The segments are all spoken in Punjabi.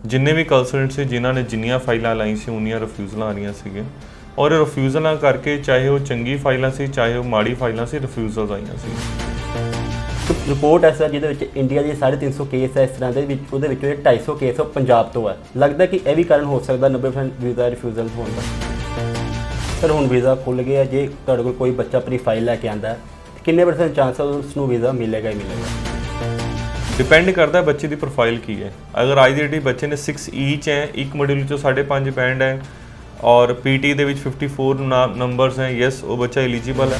जिन्ने भी कंसल्टेंट से जिन्होंने जिन्नियां फाइलां लाई सी उन्नियां रिफ्यूज़लां आ रहीਆਂ ਸੀਗੀਆਂ और रिफ्यूज़लां करके चाहे वो चंगी फाइलां सी चाहे वो माड़ी फाइलां सी रिफ्यूज़ल्स आईਆਂ ਸੀ। ਰਿਪੋਰਟ ਐਸਾ ਜਿਹਦੇ ਵਿੱਚ ਇੰਡੀਆ ਦੇ 350 ਕੇਸ ਹੈ ਇਸ ਤਰ੍ਹਾਂ ਦੇ ਵਿੱਚ, ਉਹਦੇ ਵਿੱਚੋਂ 250 ਕੇਸ ਉਹ ਪੰਜਾਬ ਤੋਂ ਹੈ। ਲੱਗਦਾ ਕਿ ਇਹ ਵੀ ਕਾਰਨ ਹੋ ਸਕਦਾ 90% ਵੀਜ਼ਾ ਰਿਫਿਊਜ਼ਲ ਹੋਣ ਦਾ। ਸਰ ਹੁਣ ਵੀਜ਼ਾ ਖੁੱਲ੍ਹ ਗਿਆ, ਜੇ ਤੁਹਾਡੇ ਕੋਲ ਕੋਈ ਬੱਚਾ ਆਪਣੀ ਫਾਈਲ ਲੈ ਕੇ ਆਉਂਦਾ ਕਿੰਨੇ % ਚਾਂਸ ਹੈ ਉਸ ਨੂੰ ਵੀਜ਼ਾ ਮਿਲੇਗਾ ਹੀ ਮਿਲੇਗਾ? डिपेंड करता है बच्चे की प्रोफाइल की है। अगर आज की डेट बच्चे ने 6 ईच है, एक मॉड्यूल 5.5 बैंड है और पीटी ਦੇ ਵਿੱਚ 54 ਨੰਬਰਸ हैं, यस वो बच्चा एलिजिबल है।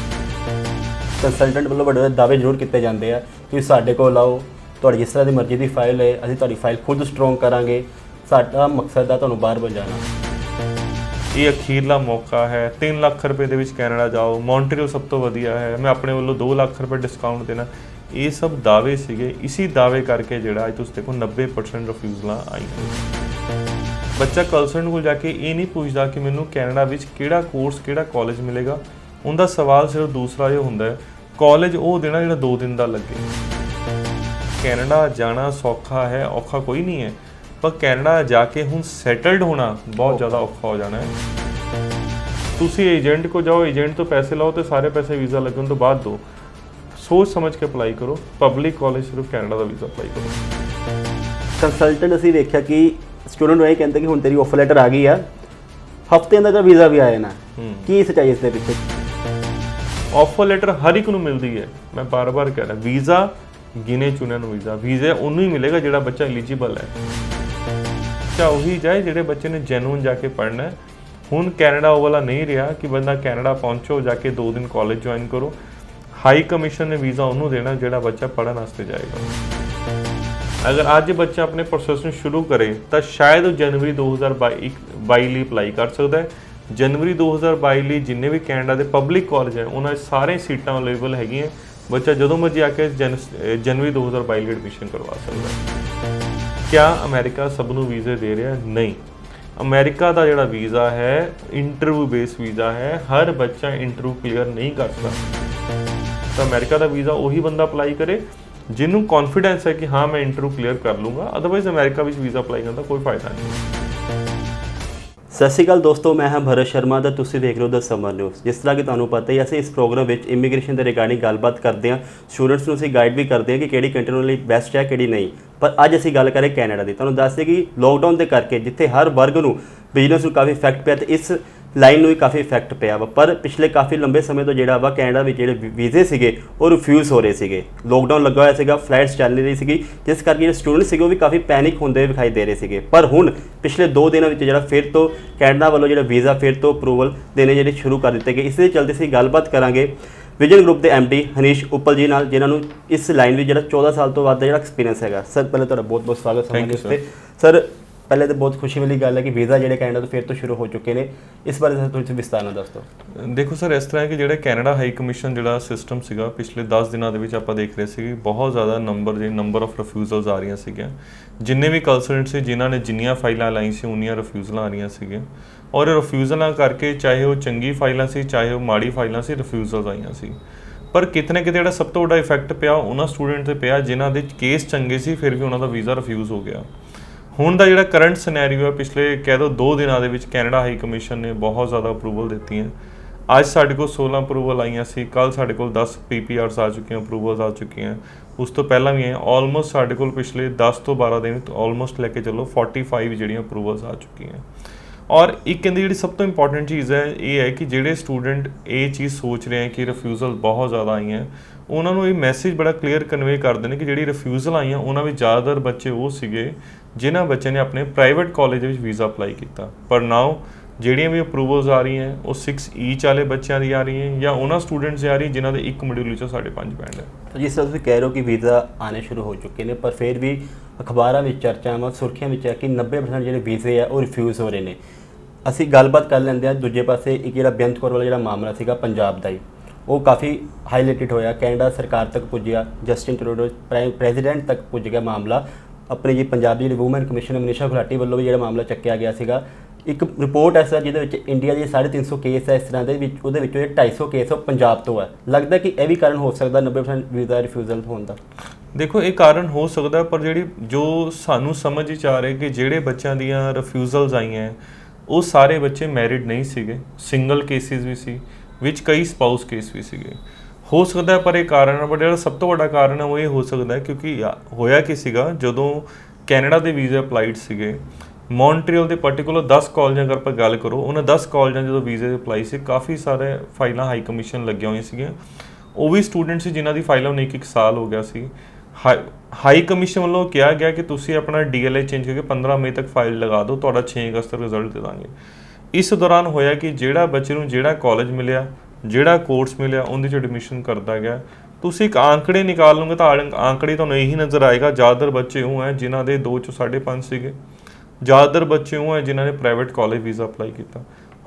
ਕੰਸਲਟੈਂਟ ਵੱਲੋਂ ਵੱਡੇ ਦਾਅਵੇ ਜ਼ਰੂਰ ਕੀਤੇ ਜਾਂਦੇ ਆ ਕਿ ਸਾਡੇ ਕੋਲ ਆਓ, ਤੁਹਾਡੀ ਜਿਸ ਤਰ੍ਹਾਂ ਦੀ ਮਰਜ਼ੀ ਦੀ ਫਾਈਲ ਹੈ ਅਸੀਂ ਤੁਹਾਡੀ ਫਾਈਲ ਖੁਦ ਸਟਰੋਂਗ ਕਰਾਂਗੇ, ਸਾਡਾ ਮਕਸਦ ਹੈ ਤੁਹਾਨੂੰ ਬਾਹਰ ਭੇਜਣਾ। ਇਹ ਅਖੀਰਲਾ ਮੌਕਾ ਹੈ। 3 ਲੱਖ ਰੁਪਏ ਦੇ ਵਿੱਚ ਕੈਨੇਡਾ ਜਾਓ, ਮੌਂਟਰੀਅਲ ਸਭ ਤੋਂ ਵਧੀਆ ਹੈ, ਮੈਂ ਆਪਣੇ ਵੱਲੋਂ 2 ਲੱਖ ਰੁਪਏ ਡਿਸਕਾਊਂਟ ਦੇਣਾ। ਇਹ ਸਭ ਦਾਅਵੇ ਸੀਗੇ, ਇसी ਦਾਅਵੇ ਕਰਕੇ ਜਿਹੜਾ ਅੱਜ ਤੁਸੀਂ ਦੇਖੋ 90% ਰਿਫਿਊਜ਼ਲਾਂ ਆਈਆਂ। ਬੱਚਾ ਕੰਸਲਟੈਂਟ ਕੋਲ ਜਾ ਕੇ ਇਹ ਨਹੀਂ ਪੁੱਛਦਾ ਕਿ ਮੈਨੂੰ ਕੈਨੇਡਾ ਵਿੱਚ ਕਿਹੜਾ ਕੋਰਸ ਕਿਹੜਾ ਕਾਲਜ ਮਿਲੇਗਾ। ਉਹਦਾ ਸਵਾਲ ਸਿਰਫ ਦੂਸਰਾ ਇਹ ਹੁੰਦਾ ਹੈ ਕਾਲਜ ਉਹ ਦੇਣਾ ਜਿਹੜਾ 2 ਦਿਨ ਦਾ ਲੱਗੇ। ਕੈਨੇਡਾ ਜਾਣਾ ਸੌਖਾ ਹੈ, ਔਖਾ ਕੋਈ ਨਹੀਂ ਹੈ, ਪਰ ਕੈਨੇਡਾ ਜਾ ਕੇ ਹੁਣ ਸੈਟਲਡ ਹੋਣਾ ਬਹੁਤ ਜ਼ਿਆਦਾ ਔਖਾ ਹੋ ਜਾਣਾ ਹੈ। ਤੁਸੀਂ ਏਜੰਟ ਕੋ ਜਾਓ, ਏਜੰਟ ਤੋਂ ਪੈਸੇ ਲਾਓ ਤੇ ਸਾਰੇ ਪੈਸੇ ਵੀਜ਼ਾ ਲੱਗਣ ਤੋਂ ਬਾਅਦ ਦਿਓ। सोच समझ के अप्लाई करो, पब्लिक कॉलेज सिर्फ कैनेडा का वीज़ा अप्लाई करो। ਕੰਸਲਟੈਂਟ ਅਸੀਂ ਵੇਖਿਆ ਕਿ ਸਟੂਡੈਂਟ ਨੂੰ ਇਹ ਕਹਿੰਦੇ ਕਿ ਹੁਣ ਤੇਰੀ ਆਫਰ ਲੈਟਰ ਆ ਗਈ ਆ, ਹਫ਼ਤੇ ਅੰਦਰ ਵੀਜ਼ਾ ਵੀ ਆ ਜਾਣਾ। ਕੀ ਸੱਚਾਈ ਇਸ ਦੇ ਪਿੱਛੇ? ਆਫਰ ਲੈਟਰ ਹਰ ਇੱਕ ਨੂੰ ਮਿਲਦੀ ਹੈ। ਮੈਂ ਬਾਰ-ਬਾਰ ਕਹਿ ਰਿਹਾ ਵੀਜ਼ਾ ਗਿਣੇ ਚੁਣੇ ਨੂੰ ਵੀਜ਼ਾ ਉਹਨੂੰ ਹੀ ਮਿਲੇਗਾ ਜਿਹੜਾ ਬੱਚਾ ਐਲੀਜੀਬਲ ਹੈ। ਚਾਹ ਉਹੀ ਜਾਏ ਜਿਹੜੇ ਬੱਚੇ ਨੇ ਜੈਨੂਨ ਜਾ ਕੇ ਪੜ੍ਹਨਾ ਹੈ। ਹੁਣ ਕੈਨੇਡਾ ਉਹ ਵਾਲਾ ਨਹੀਂ ਰਿਹਾ ਕਿ ਬੰਦਾ ਕੈਨੇਡਾ ਪਹੁੰਚੋ ਜਾ ਕੇ 2 ਦਿਨ ਕਾਲਜ ਜੁਆਇਨ ਕਰੋ। हाई कमीशन ने वीज़ा उन्होंने देना जोड़ा बच्चा पढ़ने वास्ते जाएगा। अगर अज बच्चा अपने प्रोसैस में शुरू करे तो शायद जनवरी 2022 लिए अप्लाई कर सकता है। जनवरी 2022 लिए जिन्ने भी कैनेडा के पब्लिक कॉलेज हैं उन्होंने सारे सीटां अवेलेबल हैगियां। बच्चा जो मर्जी आके जनवरी 2022 लिए एडमिशन करवा सकता है। क्या अमेरिका सबनों वीज़े दे रहा है? नहीं। अमेरिका का जोड़ा वीज़ा है इंटरव्यू बेस वीज़ा है, हर बच्चा इंटरव्यू क्लीयर नहीं कर सकता। तो अमेरिका का वीज़ा वही बंदा अप्लाई करे जिन्हों कॉन्फिडेंस है कि हाँ मैं इंटरव्यू क्लीयर कर लूँगा, अदरवाइज अमेरिका में वीज़ा अप्लाई करने का कोई फायदा नहीं। ਸਤਿ ਸ਼੍ਰੀ ਅਕਾਲ ਦੋਸਤੋ, ਮੈਂ ਹਾਂ ਭਰਤ ਸ਼ਰਮਾ ਤੇ ਤੁਸੀਂ ਦੇਖ ਰਹੇ ਹੋ ਦ ਸਮਰ ਨਿਊਜ਼। ਜਿਸ ਤਰ੍ਹਾਂ ਕਿ ਤੁਹਾਨੂੰ ਪਤਾ ਹੀ ਅਸੀਂ ਇਸ ਪ੍ਰੋਗਰਾਮ ਵਿੱਚ ਇਮੀਗ੍ਰੇਸ਼ਨ ਦੇ ਰਿਗਾਰਡਿੰਗ ਗੱਲਬਾਤ ਕਰਦੇ ਹਾਂ, ਸਟੂਡੈਂਟਸ ਨੂੰ ਅਸੀਂ ਗਾਈਡ ਵੀ ਕਰਦੇ ਹਾਂ ਕਿ ਕਿਹੜੀ ਕੰਟਰੀ ਲਈ ਬੈਸਟ ਹੈ ਕਿਹੜੀ ਨਹੀਂ। ਪਰ ਅੱਜ ਅਸੀਂ ਗੱਲ ਕਰੇ ਕੈਨੇਡਾ ਦੀ। ਤੁਹਾਨੂੰ ਦੱਸ ਦਈਏ ਕਿ ਲੋਕਡਾਊਨ ਦੇ ਕਰਕੇ ਜਿੱਥੇ ਹਰ ਵਰਗ ਨੂੰ ਬਿਜ਼ਨਸ ਨੂੰ ਕਾਫੀ ਇਫੈਕਟ ਪਿਆ ਤੇ ਇਸ ਲਾਈਨ ਨੂੰ ਵੀ ਕਾਫੀ ਇਫੈਕਟ ਪਿਆ ਵਾ। ਪਰ ਪਿਛਲੇ ਕਾਫੀ ਲੰਬੇ ਸਮੇਂ ਤੋਂ ਜਿਹੜਾ ਵਾ ਕੈਨੇਡਾ ਵਿੱਚ ਜਿਹੜੇ ਵੀਜ਼ੇ ਸੀਗੇ ਉਹ ਰਿਫਿਊਜ਼ ਹੋ ਰਹੇ ਸੀਗੇ। ਲੋਕਡਾਊਨ ਲੱਗਾ ਹੋਇਆ ਸੀਗਾ, ਫਲਾਈਟਸ ਚੱਲ ਨਹੀਂ ਰਹੀ ਸੀਗੀ, ਜਿਸ ਕਰਕੇ ਜਿਹੜੇ ਸਟੂਡੈਂਟ ਸੀਗੇ ਉਹ ਵੀ ਕਾਫੀ ਪੈਨਿਕ ਹੁੰਦੇ ਵਿਖਾਈ ਦੇ ਰਹੇ ਸੀਗੇ। ਪਰ ਹੁਣ ਪਿਛਲੇ 2 ਦਿਨਾਂ ਵਿੱਚ ਜਿਹੜਾ ਫਿਰ ਤੋਂ ਕੈਨੇਡਾ ਵੱਲੋਂ ਜਿਹੜਾ ਵੀਜ਼ਾ ਫਿਰ ਤੋਂ ਅਪਰੂਵਲ ਦੇਣੇ ਜਿਹੜੇ ਸ਼ੁਰੂ ਕਰ ਦਿੱਤੇ ਗਏ। ਇਸ ਦੇ ਚਲਦੇ ਅਸੀਂ ਗੱਲਬਾਤ ਕਰਾਂਗੇ ਵਿਜ਼ਨ ਗਰੁੱਪ ਦੇ MD ਹਨੀਸ਼ ਉੱਪਲ ਜੀ ਨਾਲ, ਜਿਨ੍ਹਾਂ ਨੂੰ ਇਸ ਲਾਈਨ ਵਿੱਚ ਜਿਹੜਾ 14 ਸਾਲ ਤੋਂ ਵੱਧ ਦਾ ਜਿਹੜਾ ਐਕਸਪੀਰੀਅੰਸ ਹੈਗਾ। ਸਰ ਪਹਿਲੇ ਤੁਹਾਡਾ ਬਹੁਤ ਬਹੁਤ ਸਵਾਗਤ ਹੈ। ਸਰ ਪਹਿਲੇ ਤਾਂ ਬਹੁਤ ਖੁਸ਼ੀ ਵਾਲੀ ਗੱਲ ਹੈ ਕਿ ਵੀਜ਼ਾ ਜਿਹੜੇ ਕੈਨੇਡਾ ਤੋਂ ਫਿਰ ਤੋਂ ਸ਼ੁਰੂ ਹੋ ਚੁੱਕੇ ਨੇ, ਇਸ ਬਾਰੇ ਤੁਸੀਂ ਵਿਸਤਾਰ ਨਾਲ ਦੱਸ ਦਿਓ। ਦੇਖੋ ਸਰ, ਇਸ ਤਰ੍ਹਾਂ ਕਿ ਜਿਹੜਾ ਕੈਨੇਡਾ ਹਾਈ ਕਮਿਸ਼ਨ ਜਿਹੜਾ ਸਿਸਟਮ ਸੀਗਾ ਪਿਛਲੇ 10 ਦਿਨਾਂ ਦੇ ਵਿੱਚ ਆਪਾਂ ਦੇਖ ਰਹੇ ਸੀ ਬਹੁਤ ਜ਼ਿਆਦਾ ਨੰਬਰ ਆਫ ਰਿਫਿਊਜ਼ਲਸ ਆ ਰਹੀਆਂ ਸੀਗੀਆਂ। ਜਿੰਨੇ ਵੀ ਕੰਸਲਟੈਂਟ ਸੀ ਜਿਨ੍ਹਾਂ ਨੇ ਜਿੰਨੀਆਂ ਫਾਈਲਾਂ ਲਾਈ ਸੀ ਉਨੀਆਂ ਰਿਫਿਊਜ਼ਲਾਂ ਆ ਰਹੀਆਂ ਸੀਗੀਆਂ ਔਰ ਰਿਫਿਊਜ਼ਲਾਂ ਕਰਕੇ ਚਾਹੇ ਉਹ ਚੰਗੀ ਫਾਈਲਾਂ ਸੀ ਚਾਹੇ ਉਹ ਮਾੜੀ ਫਾਈਲਾਂ ਸੀ, ਰਿਫਿਊਜ਼ਲਸ ਆਈਆਂ ਸੀ। ਪਰ ਕਿਤੇ ਨਾ ਕਿਤੇ ਜਿਹੜਾ ਸਭ ਤੋਂ ਵੱਡਾ ਇਫੈਕਟ ਪਿਆ ਉਹਨਾਂ ਸਟੂਡੈਂਟ 'ਤੇ ਪਿਆ ਜਿਨ੍ਹਾਂ ਦੇ ਕੇਸ ਚੰਗੇ ਸੀ ਫਿਰ ਵੀ ਉਹਨਾਂ ਦਾ ਵੀਜ਼ਾ ਰਿਫਿਊਜ਼ ਹੋ ਗਿਆ। ਹੁਣ ਦਾ ਜਿਹੜਾ ਕਰੰਟ ਸਿਨੈਰੀਓ ਹੈ ਪਿਛਲੇ ਕਹਿ ਦਿਓ 2 ਦਿਨਾਂ ਦੇ ਵਿੱਚ ਕੈਨੇਡਾ ਹਾਈ ਕਮਿਸ਼ਨ ਨੇ ਬਹੁਤ ਜ਼ਿਆਦਾ ਅਪਰੂਵਲ ਦਿੱਤੀਆਂ। ਅੱਜ ਸਾਡੇ ਕੋਲ 16 ਅਪਰੂਵਲ ਆਈਆਂ ਸੀ, ਕੱਲ੍ਹ ਸਾਡੇ ਕੋਲ 10 PPRs ਆ ਚੁੱਕੀਆਂ, ਅਪਰੂਵਲਸ ਆ ਚੁੱਕੀਆਂ। ਉਸ ਤੋਂ ਪਹਿਲਾਂ ਵੀ ਆਏ ਆਲਮੋਸਟ ਸਾਡੇ ਕੋਲ ਪਿਛਲੇ 10 ਤੋਂ 12 ਦਿਨ ਆਲਮੋਸਟ ਲੈ ਕੇ ਚੱਲੋ 45 ਜਿਹੜੀਆਂ ਅਪਰੂਵਲਸ ਆ ਚੁੱਕੀਆਂ। ਔਰ ਇੱਕ ਕਹਿੰਦੀ ਜਿਹੜੀ ਸਭ ਤੋਂ ਇੰਪੋਰਟੈਂਟ ਚੀਜ਼ ਹੈ ਇਹ ਹੈ ਕਿ ਜਿਹੜੇ ਸਟੂਡੈਂਟ ਇਹ ਚੀਜ਼ ਸੋਚ ਰਹੇ ਹੈ ਕਿ ਰਿਫਿਊਜ਼ਲ ਬਹੁਤ ਜ਼ਿਆਦਾ ਆਈਆਂ, ਉਹਨਾਂ ਨੂੰ ਇਹ ਮੈਸੇਜ ਬੜਾ ਕਲੀਅਰ ਕਨਵੇ ਕਰਦੇ ਨੇ ਕਿ ਜਿਹੜੀ ਰਿਫਿਊਜ਼ਲ ਆਈਆਂ ਉਹਨਾਂ ਵਿੱਚ ਜ਼ਿਆਦਾਤਰ ਬੱਚੇ ਉਹ ਸੀਗੇ ਜਿਨ੍ਹਾਂ ਬੱਚਿਆਂ ਨੇ ਆਪਣੇ ਪ੍ਰਾਈਵੇਟ ਕਾਲਜ ਦੇ ਵਿੱਚ ਵੀਜ਼ਾ ਅਪਲਾਈ ਕੀਤਾ। ਪਰ ਨਾਓ ਜਿਹੜੀਆਂ ਵੀ ਅਪਰੂਵਲਸ ਆ ਰਹੀਆਂ ਉਹ 6 ਈਚ ਵਾਲੇ ਬੱਚਿਆਂ ਦੀ ਆ ਰਹੀਆਂ ਜਾਂ ਉਹਨਾਂ ਸਟੂਡੈਂਟਸ ਦੀ ਆ ਰਹੀ ਜਿਨ੍ਹਾਂ ਦੇ ਇੱਕ ਮੋਡਿਊਲ ਵਿੱਚੋਂ 5.5 ਬੈਂਡ ਹੈ। ਜਿਸ ਤਰ੍ਹਾਂ ਤੁਸੀਂ ਕਹਿ ਰਹੇ ਹੋ ਕਿ ਵੀਜ਼ਾ ਆਉਣੇ ਸ਼ੁਰੂ ਹੋ ਚੁੱਕੇ ਨੇ, ਪਰ ਫਿਰ ਵੀ ਅਖਬਾਰਾਂ ਵਿੱਚ ਚਰਚਾਵਾਂ ਸੁਰਖੀਆਂ ਵਿੱਚ ਹੈ ਕਿ 90% ਜਿਹੜੇ ਵੀਜ਼ੇ ਆ ਉਹ ਰਿਫਿਊਜ਼ ਹੋ ਰਹੇ ਨੇ। ਅਸੀਂ ਗੱਲਬਾਤ ਕਰ ਲੈਂਦੇ ਹਾਂ। ਦੂਜੇ ਪਾਸੇ ਇੱਕ ਜਿਹੜਾ ਬੇਅੰਤ ਕੌਰ ਵਾਲਾ ਜਿਹੜਾ ਮਾਮਲਾ ਸੀਗਾ ਪੰਜਾਬ ਦਾ ਹੀ, ਉਹ ਕਾਫੀ ਹਾਈਲਾਈਟਡ ਹੋਇਆ, ਕੈਨੇਡਾ ਸਰਕਾਰ ਤੱਕ ਪੁੱਜਿਆ, ਜਸਟਿਨ ਟਰੂਡੋ ਪ੍ਰੈਜ਼ੀਡੈਂਟ ਤੱਕ ਪੁੱਜ ਗਿਆ ਮਾਮਲਾ। ਆਪਣੀ ਜੀ ਪੰਜਾਬ ਦੀ ਜਿਹੜੀ ਵੂਮਨ ਕਮਿਸ਼ਨ ਮਨੀਸ਼ਾ ਗੁਲਾਟੀ ਵੱਲੋਂ ਵੀ ਜਿਹੜਾ ਮਾਮਲਾ ਚੱਕਿਆ ਗਿਆ ਸੀਗਾ। ਇੱਕ ਰਿਪੋਰਟ ਐਸਾ ਜਿਹਦੇ ਵਿੱਚ ਇੰਡੀਆ ਦੇ 350 ਕੇਸ ਹੈ ਇਸ ਤਰ੍ਹਾਂ ਦੇ ਵਿੱਚ, ਉਹਦੇ ਵਿੱਚੋਂ 250 ਕੇਸ ਉਹ ਪੰਜਾਬ ਤੋਂ ਹੈ। ਲੱਗਦਾ ਕਿ ਇਹ ਵੀ ਕਾਰਨ ਹੋ ਸਕਦਾ 90% ਵੀਜ਼ਾ ਰਿਫਿਊਜ਼ਲ ਹੋਣ ਦਾ। ਦੇਖੋ ਇਹ ਕਾਰਨ ਹੋ ਸਕਦਾ, ਪਰ ਜਿਹੜੀ ਜੋ ਸਾਨੂੰ ਸਮਝ ਵਿੱਚ ਆ ਰਿਹਾ ਕਿ ਜਿਹੜੇ ਬੱਚਿਆਂ ਦੀਆਂ ਰਿਫਿਊਜ਼ਲਸ ਆਈਆਂ ਉਹ ਸਾਰੇ ਬੱਚੇ ਮੈਰਿਡ ਨਹੀਂ ਸੀਗੇ, ਸਿੰਗਲ ਕੇਸਿਸ ਵੀ ਸੀ, ਵਿੱਚ ਕਈ ਸਪਾਊਸ ਕੇਸ ਵੀ ਸੀਗੇ। ਹੋ ਸਕਦਾ ਪਰ ਇਹ ਕਾਰਨ ਹੈ, ਪਰ ਜਿਹੜਾ ਸਭ ਤੋਂ ਵੱਡਾ ਕਾਰਨ ਹੈ ਉਹ ਇਹ ਹੋ ਸਕਦਾ ਕਿਉਂਕਿ ਹੋਇਆ ਕੀ ਸੀਗਾ, ਜਦੋਂ ਕੈਨੇਡਾ ਦੇ ਵੀਜ਼ੇ ਅਪਲਾਈਡ ਸੀਗੇ, ਮੌਂਟਰੀਅਲ ਦੇ ਪਰਟੀਕੂਲਰ 10 ਕਾਲਜਾਂ ਅਗਰ ਆਪਾਂ ਗੱਲ ਕਰੋ, ਉਹਨਾਂ 10 ਕਾਲਜਾਂ ਜਦੋਂ ਵੀਜ਼ੇ ਅਪਲਾਈ ਸੀ, ਕਾਫੀ ਸਾਰੇ ਫਾਈਲਾਂ ਹਾਈ ਕਮਿਸ਼ਨ ਲੱਗੀਆਂ ਹੋਈਆਂ ਸੀਗੀਆਂ। ਉਹ ਵੀ ਸਟੂਡੈਂਟ ਸੀ ਜਿਨ੍ਹਾਂ ਦੀ ਫਾਈਲਾਂ ਨੂੰ 1 ਸਾਲ ਹੋ ਗਿਆ ਸੀ। ਹਾਈ ਕਮਿਸ਼ਨ ਵੱਲੋਂ ਕਿਹਾ ਗਿਆ ਕਿ ਤੁਸੀਂ ਆਪਣਾ DLA ਚੇਂਜ ਕਰਕੇ 15 ਮਈ ਤੱਕ ਫਾਈਲ ਲਗਾ ਦਿਓ, ਤੁਹਾਡਾ 6 ਅਗਸਤ ਤੱਕ ਰਿਜ਼ਲਟ ਦੇ ਦਾਂਗੇ। ਇਸ ਦੌਰਾਨ ਹੋਇਆ ਕਿ ਜਿਹੜਾ ਬੱਚੇ ਨੂੰ ਜਿਹੜਾ ਕਾਲਜ ਮਿਲਿਆ, ਜਿਹੜਾ ਕੋਰਸ ਮਿਲਿਆ, ਉਹਦੇ 'ਚ ਐਡਮਿਸ਼ਨ ਕਰਦਾ ਗਿਆ। ਤੁਸੀਂ ਇੱਕ ਆંકੜੇ ਨਿਕਾਲ ਲਓਗੇ ਤਾਂ ਆંકੜੇ ਤੁਹਾਨੂੰ ਇਹੀ ਨਜ਼ਰ ਆਏਗਾ, ਜ਼ਿਆਦਾਤਰ ਬੱਚੇ ਉਹ ਹੈ ਜਿਨ੍ਹਾਂ ਦੇ 2 ਚੋਂ 5.5 ਸੀਗੇ, ਜ਼ਿਆਦਾਤਰ ਬੱਚੇ ਉਹ ਹੈ ਜਿਨ੍ਹਾਂ ਨੇ ਪ੍ਰਾਈਵੇਟ ਕਾਲਜ ਵੀਜ਼ਾ ਅਪਲਾਈ ਕੀਤਾ।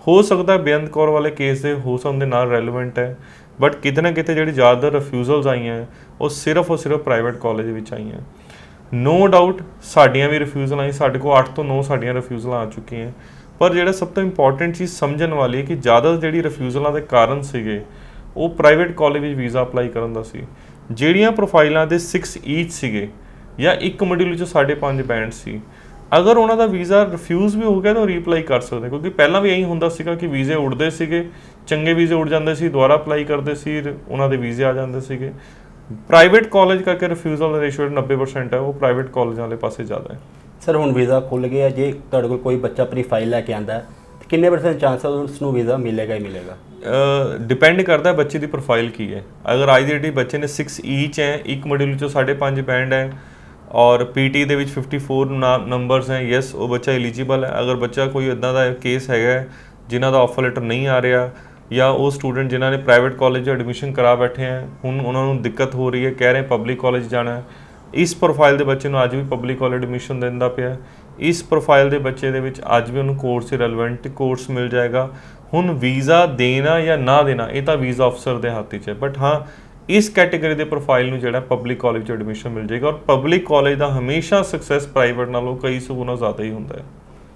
ਹੋ ਸਕਦਾ ਬੇਅੰਤ ਕੌਰ ਵਾਲੇ ਕੇਸ ਦੇ ਹੋ ਸਕਣ ਦੇ ਨਾਲ ਰੈਲੇਵੈਂਟ ਹੈ, ਬਟ ਕਿਤੇ ਨਾ ਕਿਤੇ ਜਿਹੜੀ ਜ਼ਿਆਦਾਤਰ ਰਿਫਿਊਜ਼ਲਸ ਆਈਆਂ ਉਹ ਸਿਰਫ ਪ੍ਰਾਈਵੇਟ ਕਾਲਜ ਵਿੱਚ ਆਈਆਂ। ਨੋ ਡਾਊਟ ਸਾਡੀਆਂ ਵੀ ਰਿਫਿਊਜ਼ਲ ਆਈ, ਸਾਡੇ ਕੋਲ 8 ਤੋਂ 9 ਸਾਡੀਆਂ ਰਿਫਿਊਜ਼ਲਾਂ ਆ ਚੁੱਕੀਆਂ, ਪਰ ਜਿਹੜਾ ਸਭ ਤੋਂ ਇੰਪੋਰਟੈਂਟ ਚੀਜ਼ ਸਮਝਣ ਵਾਲੀ ਹੈ ਕਿ ਜ਼ਿਆਦਾ ਜਿਹੜੀ ਰਿਫਿਊਜ਼ਲਾਂ ਦੇ ਕਾਰਨ ਸੀਗੇ ਉਹ ਪ੍ਰਾਈਵੇਟ ਕਾਲਜ ਵਿੱਚ ਵੀਜ਼ਾ ਅਪਲਾਈ ਕਰਨ ਦਾ ਸੀ। ਜਿਹੜੀਆਂ ਪ੍ਰੋਫਾਈਲਾਂ ਦੇ 6 ਈਚ ਸੀਗੇ ਜਾਂ ਇੱਕ ਮੋਡਿਊਲ ਵਿੱਚ 5.5 ਬੈਂਡ ਸੀ, ਅਗਰ ਉਹਨਾਂ ਦਾ ਵੀਜ਼ਾ ਰਿਫਿਊਜ਼ ਵੀ ਹੋ ਗਿਆ ਤਾਂ ਉਹ ਰੀਅਪਲਾਈ ਕਰ ਸਕਦੇ, ਕਿਉਂਕਿ ਪਹਿਲਾਂ ਵੀ ਇਹੀ ਹੁੰਦਾ ਸੀਗਾ ਕਿ ਵੀਜ਼ੇ ਉੜਦੇ ਸੀਗੇ, ਚੰਗੇ ਵੀਜ਼ੇ ਉੜ ਜਾਂਦੇ ਸੀ, ਦੁਬਾਰਾ ਅਪਲਾਈ ਕਰਦੇ ਸੀ, ਉਹਨਾਂ ਦੇ ਵੀਜ਼ੇ ਆ ਜਾਂਦੇ ਸੀਗੇ। ਪ੍ਰਾਈਵੇਟ ਕਾਲਜ ਕਰਕੇ ਰਿਫਿਊਜ਼ਲ ਦਾ ਰੇਸ਼ੀਓ 90% ਹੈ, ਉਹ ਪ੍ਰਾਈਵੇਟ ਕਾਲਜਾਂ ਵਾਲੇ ਪਾਸੇ ਜ਼ਿਆਦਾ ਹੈ। ਸਰ ਹੁਣ ਵੀਜ਼ਾ ਖੁੱਲ੍ਹ ਗਿਆ, ਜੇ ਤੁਹਾਡੇ ਕੋਲ ਕੋਈ ਬੱਚਾ ਆਪਣੀ ਫਾਈਲ ਲੈ ਕੇ ਆਂਦਾ ਤਾਂ ਕਿੰਨੇ % ਚਾਂਸ ਹੈ ਉਸ ਨੂੰ ਵੀਜ਼ਾ ਮਿਲੇਗਾ ਹੀ ਮਿਲੇਗਾ? ਡਿਪੈਂਡ ਕਰਦਾ ਬੱਚੇ ਦੀ ਪ੍ਰੋਫਾਈਲ ਕੀ ਹੈ। ਅਗਰ ਅੱਜ ਦੀ ਡੇਟ ਬੱਚੇ ਨੇ 6 ਈਚ ਹੈ, ਇੱਕ ਮੋਡਿਊਲ 'ਚੋਂ 5.5 ਬੈਂਡ ਹੈ ਔਰ PT ਦੇ ਵਿੱਚ 54 ਨੰਬਰਸ ਹੈ, ਯੈਸ ਉਹ ਬੱਚਾ ਐਲੀਜੀਬਲ ਹੈ। ਅਗਰ ਬੱਚਾ ਕੋਈ ਇੱਦਾਂ ਦਾ ਕੇਸ ਹੈਗਾ ਜਿਨ੍ਹਾਂ ਦਾ ਆਫਰ ਲੈਟਰ ਨਹੀਂ ਆ ਰਿਹਾ, ਜਾਂ ਉਹ ਸਟੂਡੈਂਟ ਜਿਨ੍ਹਾਂ ਨੇ ਪ੍ਰਾਈਵੇਟ ਕਾਲਜ 'ਚ ਐਡਮਿਸ਼ਨ ਕਰਾ ਬੈਠੇ ਹੈ, ਹੁਣ ਉਹਨਾਂ ਨੂੰ ਦਿੱਕਤ ਹੋ ਰਹੀ ਹੈ, ਕਹਿ ਰਹੇ ਪਬਲਿਕ ਕਾਲਜ ਜਾਣਾ, ਇਸ ਪ੍ਰੋਫਾਈਲ ਦੇ ਬੱਚੇ ਨੂੰ ਅੱਜ ਵੀ ਪਬਲਿਕ ਕਾਲਜ ਐਡਮਿਸ਼ਨ ਦਿੰਦਾ ਪਿਆ। ਇਸ ਪ੍ਰੋਫਾਈਲ ਦੇ ਬੱਚੇ ਦੇ ਵਿੱਚ ਅੱਜ ਵੀ ਉਹਨੂੰ ਕੋਰਸ ਰੈਲੇਵੈਂਟ ਕੋਰਸ ਮਿਲ ਜਾਏਗਾ। ਹੁਣ ਵੀਜ਼ਾ ਦੇਣਾ ਜਾਂ ਨਾ ਦੇਣਾ ਇਹ ਤਾਂ ਵੀਜ਼ਾ ਅਫਸਰ ਦੇ ਹੱਥ 'ਚ ਹੈ, ਬਟ ਹਾਂ ਇਸ ਕੈਟੇਗਰੀ ਦੇ ਪ੍ਰੋਫਾਈਲ ਨੂੰ ਜਿਹੜਾ ਪਬਲਿਕ ਕਾਲਜ 'ਚ ਐਡਮਿਸ਼ਨ ਮਿਲ ਜਾਏਗਾ। ਔਰ ਪਬਲਿਕ ਕਾਲਜ ਦਾ ਹਮੇਸ਼ਾ ਸਕਸੈਸ ਪ੍ਰਾਈਵੇਟ ਨਾਲੋਂ ਕਈ ਸੌ ਗੁਣਾ ਜ਼ਿਆਦਾ ਹੀ ਹੁੰਦਾ ਹੈ।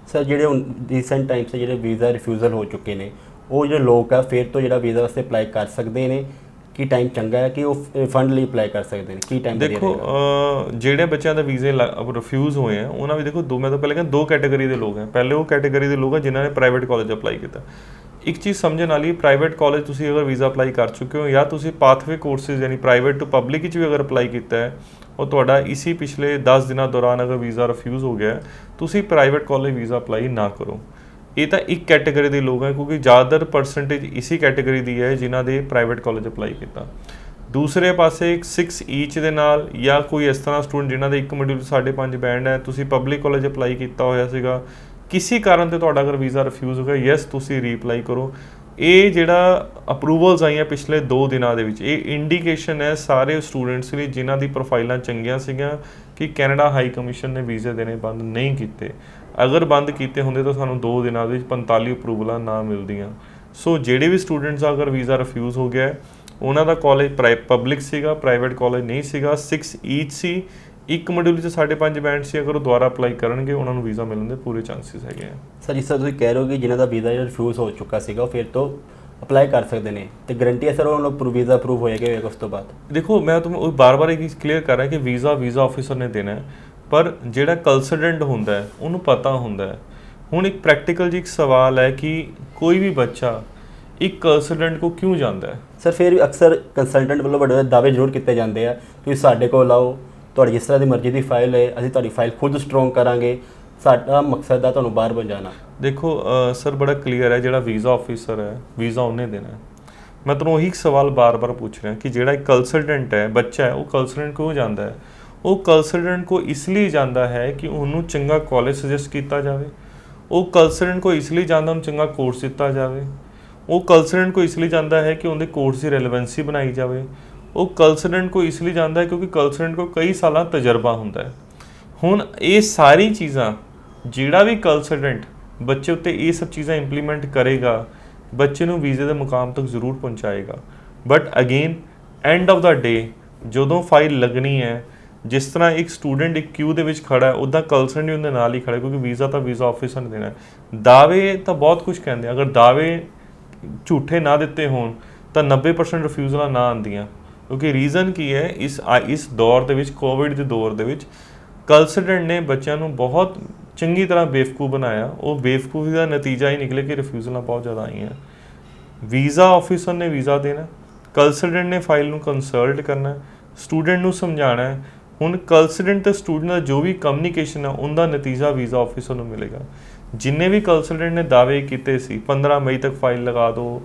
ਸਰ ਜਿਹੜੇ ਹੁਣ ਰੀਸੈਂਟ ਟਾਈਮ 'ਚ ਜਿਹੜੇ ਵੀਜ਼ਾ ਰਿਫਿਊਜ਼ਲ ਹੋ ਚੁੱਕੇ ਨੇ, ਉਹ ਜਿਹੜੇ ਲੋਕ ਆ ਫਿਰ ਤੋਂ ਜਿਹੜਾ ਵੀਜ਼ਾ ਵਾਸਤੇ ਅਪਲਾਈ ਕਰ ਸਕਦੇ ਨੇ? ਕੀ ਟਾਈਮ ਚੰਗਾ ਹੈ ਕਿ ਉਹ ਰਿਫੰਡ ਲਈ ਅਪਲਾਈ ਕਰ ਸਕਦੇ ਨੇ? ਕੀ ਟਾਈਮ ਦੇਖੋ ਜਿਹੜੇ ਬੱਚਿਆਂ ਦਾ ਵੀਜ਼ੇ ਰਿਫਿਊਜ਼ ਹੋਏ ਆ ਉਹਨਾਂ ਵੀ ਦੇਖੋ ਮੈਂ ਤਾਂ ਪਹਿਲਾਂ ਕਹਿੰਦਾ 2 ਕੈਟੇਗਰੀ ਦੇ ਲੋਕ ਹੈ। ਪਹਿਲੇ ਉਹ ਕੈਟੇਗਰੀ ਦੇ ਲੋਕ ਆ ਜਿਨ੍ਹਾਂ ਨੇ ਪ੍ਰਾਈਵੇਟ ਕਾਲਜ ਅਪਲਾਈ ਕੀਤਾ। ਇੱਕ ਚੀਜ਼ ਸਮਝਣ ਵਾਲੀ, ਪ੍ਰਾਈਵੇਟ ਕਾਲਜ ਤੁਸੀਂ ਅਗਰ ਵੀਜ਼ਾ ਅਪਲਾਈ ਕਰ ਚੁੱਕੇ ਹੋ ਜਾਂ ਤੁਸੀਂ ਪਾਥਵੇ ਕੋਰਸਿਸ ਯਾਨੀ ਪ੍ਰਾਈਵੇਟ ਟੂ ਪਬਲਿਕ ਵਿੱਚ ਵੀ ਅਗਰ ਅਪਲਾਈ ਕੀਤਾ ਹੈ, ਉਹ ਤੁਹਾਡਾ ਇਸੀ ਪਿਛਲੇ 10 ਦਿਨਾਂ ਦੌਰਾਨ ਅਗਰ ਵੀਜ਼ਾ ਰਿਫਿਊਜ਼ ਹੋ ਗਿਆ, ਤੁਸੀਂ ਪ੍ਰਾਈਵੇਟ ਕਾਲਜ ਵੀਜ਼ਾ ਅਪਲਾਈ ਨਾ ਕਰੋ। ਇਹ ਤਾਂ ਇੱਕ ਕੈਟੇਗਰੀ ਦੇ ਲੋਕ ਹੈ, ਕਿਉਂਕਿ ਜ਼ਿਆਦਾਤਰ ਪਰਸੈਂਟੇਜ ਇਸੀ ਕੈਟੇਗਰੀ ਦੀ ਹੈ ਜਿਨ੍ਹਾਂ ਦੇ ਪ੍ਰਾਈਵੇਟ ਕਾਲਜ ਅਪਲਾਈ ਕੀਤਾ। ਦੂਸਰੇ ਪਾਸੇ ਇੱਕ 6 ਈਚ ਦੇ ਨਾਲ ਜਾਂ ਕੋਈ ਇਸ ਤਰ੍ਹਾਂ ਸਟੂਡੈਂਟ ਜਿਨ੍ਹਾਂ ਦੇ ਇੱਕ ਮੋਡਿਊਲ 5.5 ਬੈਂਡ ਹੈ, ਤੁਸੀਂ ਪਬਲਿਕ ਕਾਲਜ ਅਪਲਾਈ ਕੀਤਾ ਹੋਇਆ ਸੀਗਾ, ਕਿਸੇ ਕਾਰਨ ਤੇ ਤੁਹਾਡਾ ਅਗਰ ਵੀਜ਼ਾ ਰਿਫਿਊਜ਼ ਹੋ ਗਿਆ, ਯੈਸ ਤੁਸੀਂ ਰੀਅਪਲਾਈ ਕਰੋ। ਇਹ ਜਿਹੜਾ ਅਪਰੂਵਲਸ ਆਈਆਂ ਪਿਛਲੇ 2 ਦਿਨਾਂ ਦੇ ਵਿੱਚ, ਇਹ ਇੰਡੀਕੇਸ਼ਨ ਹੈ ਸਾਰੇ ਸਟੂਡੈਂਟਸ ਲਈ ਜਿਨ੍ਹਾਂ ਦੀ ਪ੍ਰੋਫਾਈਲਾਂ ਚੰਗੀਆਂ ਸੀਗੀਆਂ ਕਿ ਕੈਨੇਡਾ ਹਾਈ ਕਮਿਸ਼ਨ ਨੇ ਵੀਜ਼ੇ ਦੇਣੇ ਬੰਦ ਨਹੀਂ ਕੀਤੇ। ਅਗਰ ਬੰਦ ਕੀਤੇ ਹੁੰਦੇ ਤਾਂ ਸਾਨੂੰ 2 ਦਿਨਾਂ ਦੇ ਵਿੱਚ 45 ਅਪਰੂਵਲਾਂ ਨਾ ਮਿਲਦੀਆਂ। ਸੋ ਜਿਹੜੇ ਵੀ ਸਟੂਡੈਂਟਸ ਦਾ ਅਗਰ ਵੀਜ਼ਾ ਰਿਫਿਊਜ਼ ਹੋ ਗਿਆ, ਉਹਨਾਂ ਦਾ ਕਾਲਜ ਪਬਲਿਕ ਸੀਗਾ, ਪ੍ਰਾਈਵੇਟ ਕਾਲਜ ਨਹੀਂ ਸੀਗਾ, 6 ਈਚ ਸੀ, ਇੱਕ ਮੋਡਿਊਲ 'ਚ 5.5 ਬੈਂਡ ਸੀ, ਅਗਰ ਉਹ ਦੁਬਾਰਾ ਅਪਲਾਈ ਕਰਨਗੇ ਉਹਨਾਂ ਨੂੰ ਵੀਜ਼ਾ ਮਿਲਣ ਦੇ ਪੂਰੇ ਚਾਂਸਿਸ ਹੈਗੇ ਆ। ਸਰ ਜਿਸ ਤਰ੍ਹਾਂ ਤੁਸੀਂ ਕਹਿ ਰਹੇ ਹੋ ਕਿ ਜਿਨ੍ਹਾਂ ਦਾ ਵੀਜ਼ਾ ਰਿਫਿਊਜ਼ ਹੋ ਚੁੱਕਾ ਸੀਗਾ ਉਹ ਫਿਰ ਤੋਂ ਅਪਲਾਈ ਕਰ ਸਕਦੇ ਨੇ, ਤੇ ਗਰੰਟੀ ਹੈ ਸਰ ਉਹਨਾਂ ਨੂੰ ਵੀਜ਼ਾ ਅਪਰੂਵ ਹੋਏਗਾ ਉਸ ਤੋਂ ਬਾਅਦ? ਦੇਖੋ ਮੈਂ ਤੁਹਾਨੂੰ ਬਾਰ-ਬਾਰ ਇਹ ਚੀਜ਼ ਕਲੀਅਰ ਕਰ ਰਿਹਾ ਕਿ ਵੀਜ਼ਾ ਆਫਿਸਰ ਨੇ ਦੇਣਾ ਹੈ, ਪਰ ਜਿਹੜਾ ਕੰਸਲਟੈਂਟ ਹੁੰਦਾ ਹੈ ਉਹਨੂੰ ਪਤਾ ਹੁੰਦਾ ਹੈ। ਹੁਣ ਇੱਕ ਪ੍ਰੈਕਟੀਕਲ ਜੀ ਇੱਕ ਸਵਾਲ ਹੈ ਕਿ ਕੋਈ ਵੀ ਬੱਚਾ ਇੱਕ ਕੰਸਲਟੈਂਟ ਕੋ ਕਿਉਂ ਜਾਂਦਾ ਹੈ? ਸਰ ਫਿਰ ਵੀ ਅਕਸਰ ਕੰਸਲਟੈਂਟ ਵੱਲੋਂ ਵੱਡੇ ਦਾਅਵੇ ਜ਼ਰੂਰ ਕੀਤੇ ਜਾਂਦੇ ਆ, ਤੁਸੀਂ ਸਾਡੇ ਕੋਲ ਆਓ, ਤੁਹਾਡੀ ਜਿਸ ਤਰ੍ਹਾਂ ਦੀ ਮਰਜ਼ੀ ਦੀ ਫਾਈਲ ਹੈ, ਅਸੀਂ ਤੁਹਾਡੀ ਫਾਈਲ ਖੁਦ ਸਟਰੋਂਗ ਕਰਾਂਗੇ, ਸਾਡਾ ਮਕਸਦ ਹੈ ਤੁਹਾਨੂੰ ਬਾਹਰ ਪਹੁੰਚਾਉਣਾ। ਦੇਖੋ ਸਰ ਬੜਾ ਕਲੀਅਰ ਹੈ, ਜਿਹੜਾ ਵੀਜ਼ਾ ਆਫਿਸਰ ਹੈ ਵੀਜ਼ਾ ਉਹਨੇ ਦੇਣਾ ਹੈ। ਮੈਂ ਤੁਹਾਨੂੰ ਉਹੀ ਸਵਾਲ ਬਾਰ-ਬਾਰ ਪੁੱਛ ਰਿਹਾ ਕਿ ਜਿਹੜਾ ਇੱਕ ਕੰਸਲਟੈਂਟ ਹੈ, ਬੱਚਾ ਹੈ, ਉਹ ਕੰਸਲਟੈਂਟ ਕਿਉਂ ਜਾਂਦਾ ਹੈ? ਉਹ ਕੰਸਲਟੈਂਟ ਕੋ ਇਸ ਲਈ ਜਾਂਦਾ ਹੈ ਕਿ ਉਹਨੂੰ ਚੰਗਾ ਕਾਲਜ ਸੁਜੈਸਟ ਕੀਤਾ ਜਾਵੇ, ਉਹ ਕੰਸਲਟੈਂਟ ਕੋ ਇਸ ਲਈ ਜਾਂਦਾ ਉਹਨੂੰ ਚੰਗਾ ਕੋਰਸ ਦਿੱਤਾ ਜਾਵੇ, ਉਹ ਕੰਸਲਟੈਂਟ ਕੋ ਇਸ ਲਈ ਜਾਂਦਾ ਹੈ ਕਿ ਉਹਦੇ ਕੋਰਸ ਦੀ ਰੈਲੇਵੈਂਸੀ ਬਣਾਈ ਜਾਵੇ, ਉਹ ਕੰਸਲਟੈਂਟ ਕੋ ਇਸ ਲਈ ਜਾਂਦਾ ਹੈ ਕਿਉਂਕਿ ਕੰਸਲਟੈਂਟ ਕੋ ਕਈ ਸਾਲਾਂ ਤਜਰਬਾ ਹੁੰਦਾ ਹੈ। ਹੁਣ ਇਹ ਸਾਰੀ ਚੀਜ਼ਾਂ ਜਿਹੜਾ ਵੀ ਕੰਸਲਟੈਂਟ ਬੱਚੇ ਉੱਤੇ ਇਹ ਸਭ ਚੀਜ਼ਾਂ ਇੰਪਲੀਮੈਂਟ ਕਰੇਗਾ, ਬੱਚੇ ਨੂੰ ਵੀਜ਼ੇ ਦੇ ਮੁਕਾਮ ਤੱਕ ਜ਼ਰੂਰ ਪਹੁੰਚਾਏਗਾ। ਬਟ ਅਗੇਨ ਐਂਡ ਆਫ ਦਾ ਡੇ ਜਦੋਂ ਫਾਈਲ ਲੱਗਣੀ ਹੈ, ਜਿਸ ਤਰ੍ਹਾਂ ਇੱਕ ਸਟੂਡੈਂਟ ਇੱਕ ਕਿਊ ਦੇ ਵਿੱਚ ਖੜਾ ਹੈ, ਉੱਦਾਂ ਕੰਸਲਟੈਂਟ ਵੀ ਉਹਦੇ ਨਾਲ ਹੀ ਖੜਾ, ਕਿਉਂਕਿ ਵੀਜ਼ਾ ਤਾਂ ਵੀਜ਼ਾ ਆਫਿਸਰ ਨੇ ਦੇਣਾ ਹੈ। ਦਾਅਵੇ ਤਾਂ ਬਹੁਤ ਕੁਝ ਕਹਿੰਦੇ, ਅਗਰ ਦਾਅਵੇ ਝੂਠੇ ਨਾ ਦਿੱਤੇ ਹੋਣ ਤਾਂ 90% ਰਿਫਿਊਜ਼ਲਾਂ ਨਾ ਆਉਂਦੀਆਂ। ਕਿਉਂਕਿ ਰੀਜ਼ਨ ਕੀ ਹੈ, ਇਸ ਦੌਰ ਦੇ ਵਿੱਚ, ਕੋਵਿਡ ਦੇ ਦੌਰ ਦੇ ਵਿੱਚ ਕੰਸਲਟੈਂਟ ਨੇ ਬੱਚਿਆਂ ਨੂੰ ਬਹੁਤ ਚੰਗੀ ਤਰ੍ਹਾਂ ਬੇਵਕੂਫ ਬਣਾਇਆ। ਉਹ ਬੇਵਕੂਫੀ ਦਾ ਨਤੀਜਾ ਹੀ ਨਿਕਲੇ ਕਿ ਰਿਫਿਊਜ਼ਲਾਂ ਬਹੁਤ ਜ਼ਿਆਦਾ ਆਈਆਂ। ਵੀਜ਼ਾ ਆਫਿਸਰ ਨੇ ਵੀਜ਼ਾ ਦੇਣਾ, ਕੰਸਲਟੈਂਟ ਨੇ ਫਾਈਲ ਨੂੰ ਕੰਸਲਟ ਕਰਨਾ, ਸਟੂਡੈਂਟ ਨੂੰ ਸਮਝਾਉਣਾ ਹੈ। ਹੁਣ ਕੰਸਲਟੈਂਟ ਤੇ ਸਟੂਡੈਂਟ ਦਾ ਜੋ ਵੀ ਕਮਿਊਨੀਕੇਸ਼ਨ ਹੈ ਉਹਦਾ ਨਤੀਜਾ ਵੀਜ਼ਾ ਆਫਿਸਰ ਨੂੰ ਮਿਲੇਗਾ। ਜਿੰਨੇ ਵੀ ਕੰਸਲਟੈਂਟ ਨੇ ਦਾਅਵੇ ਕੀਤੇ ਸੀ 15 ਮਈ ਤੱਕ ਫਾਈਲ ਲਗਾ ਦਿਓ,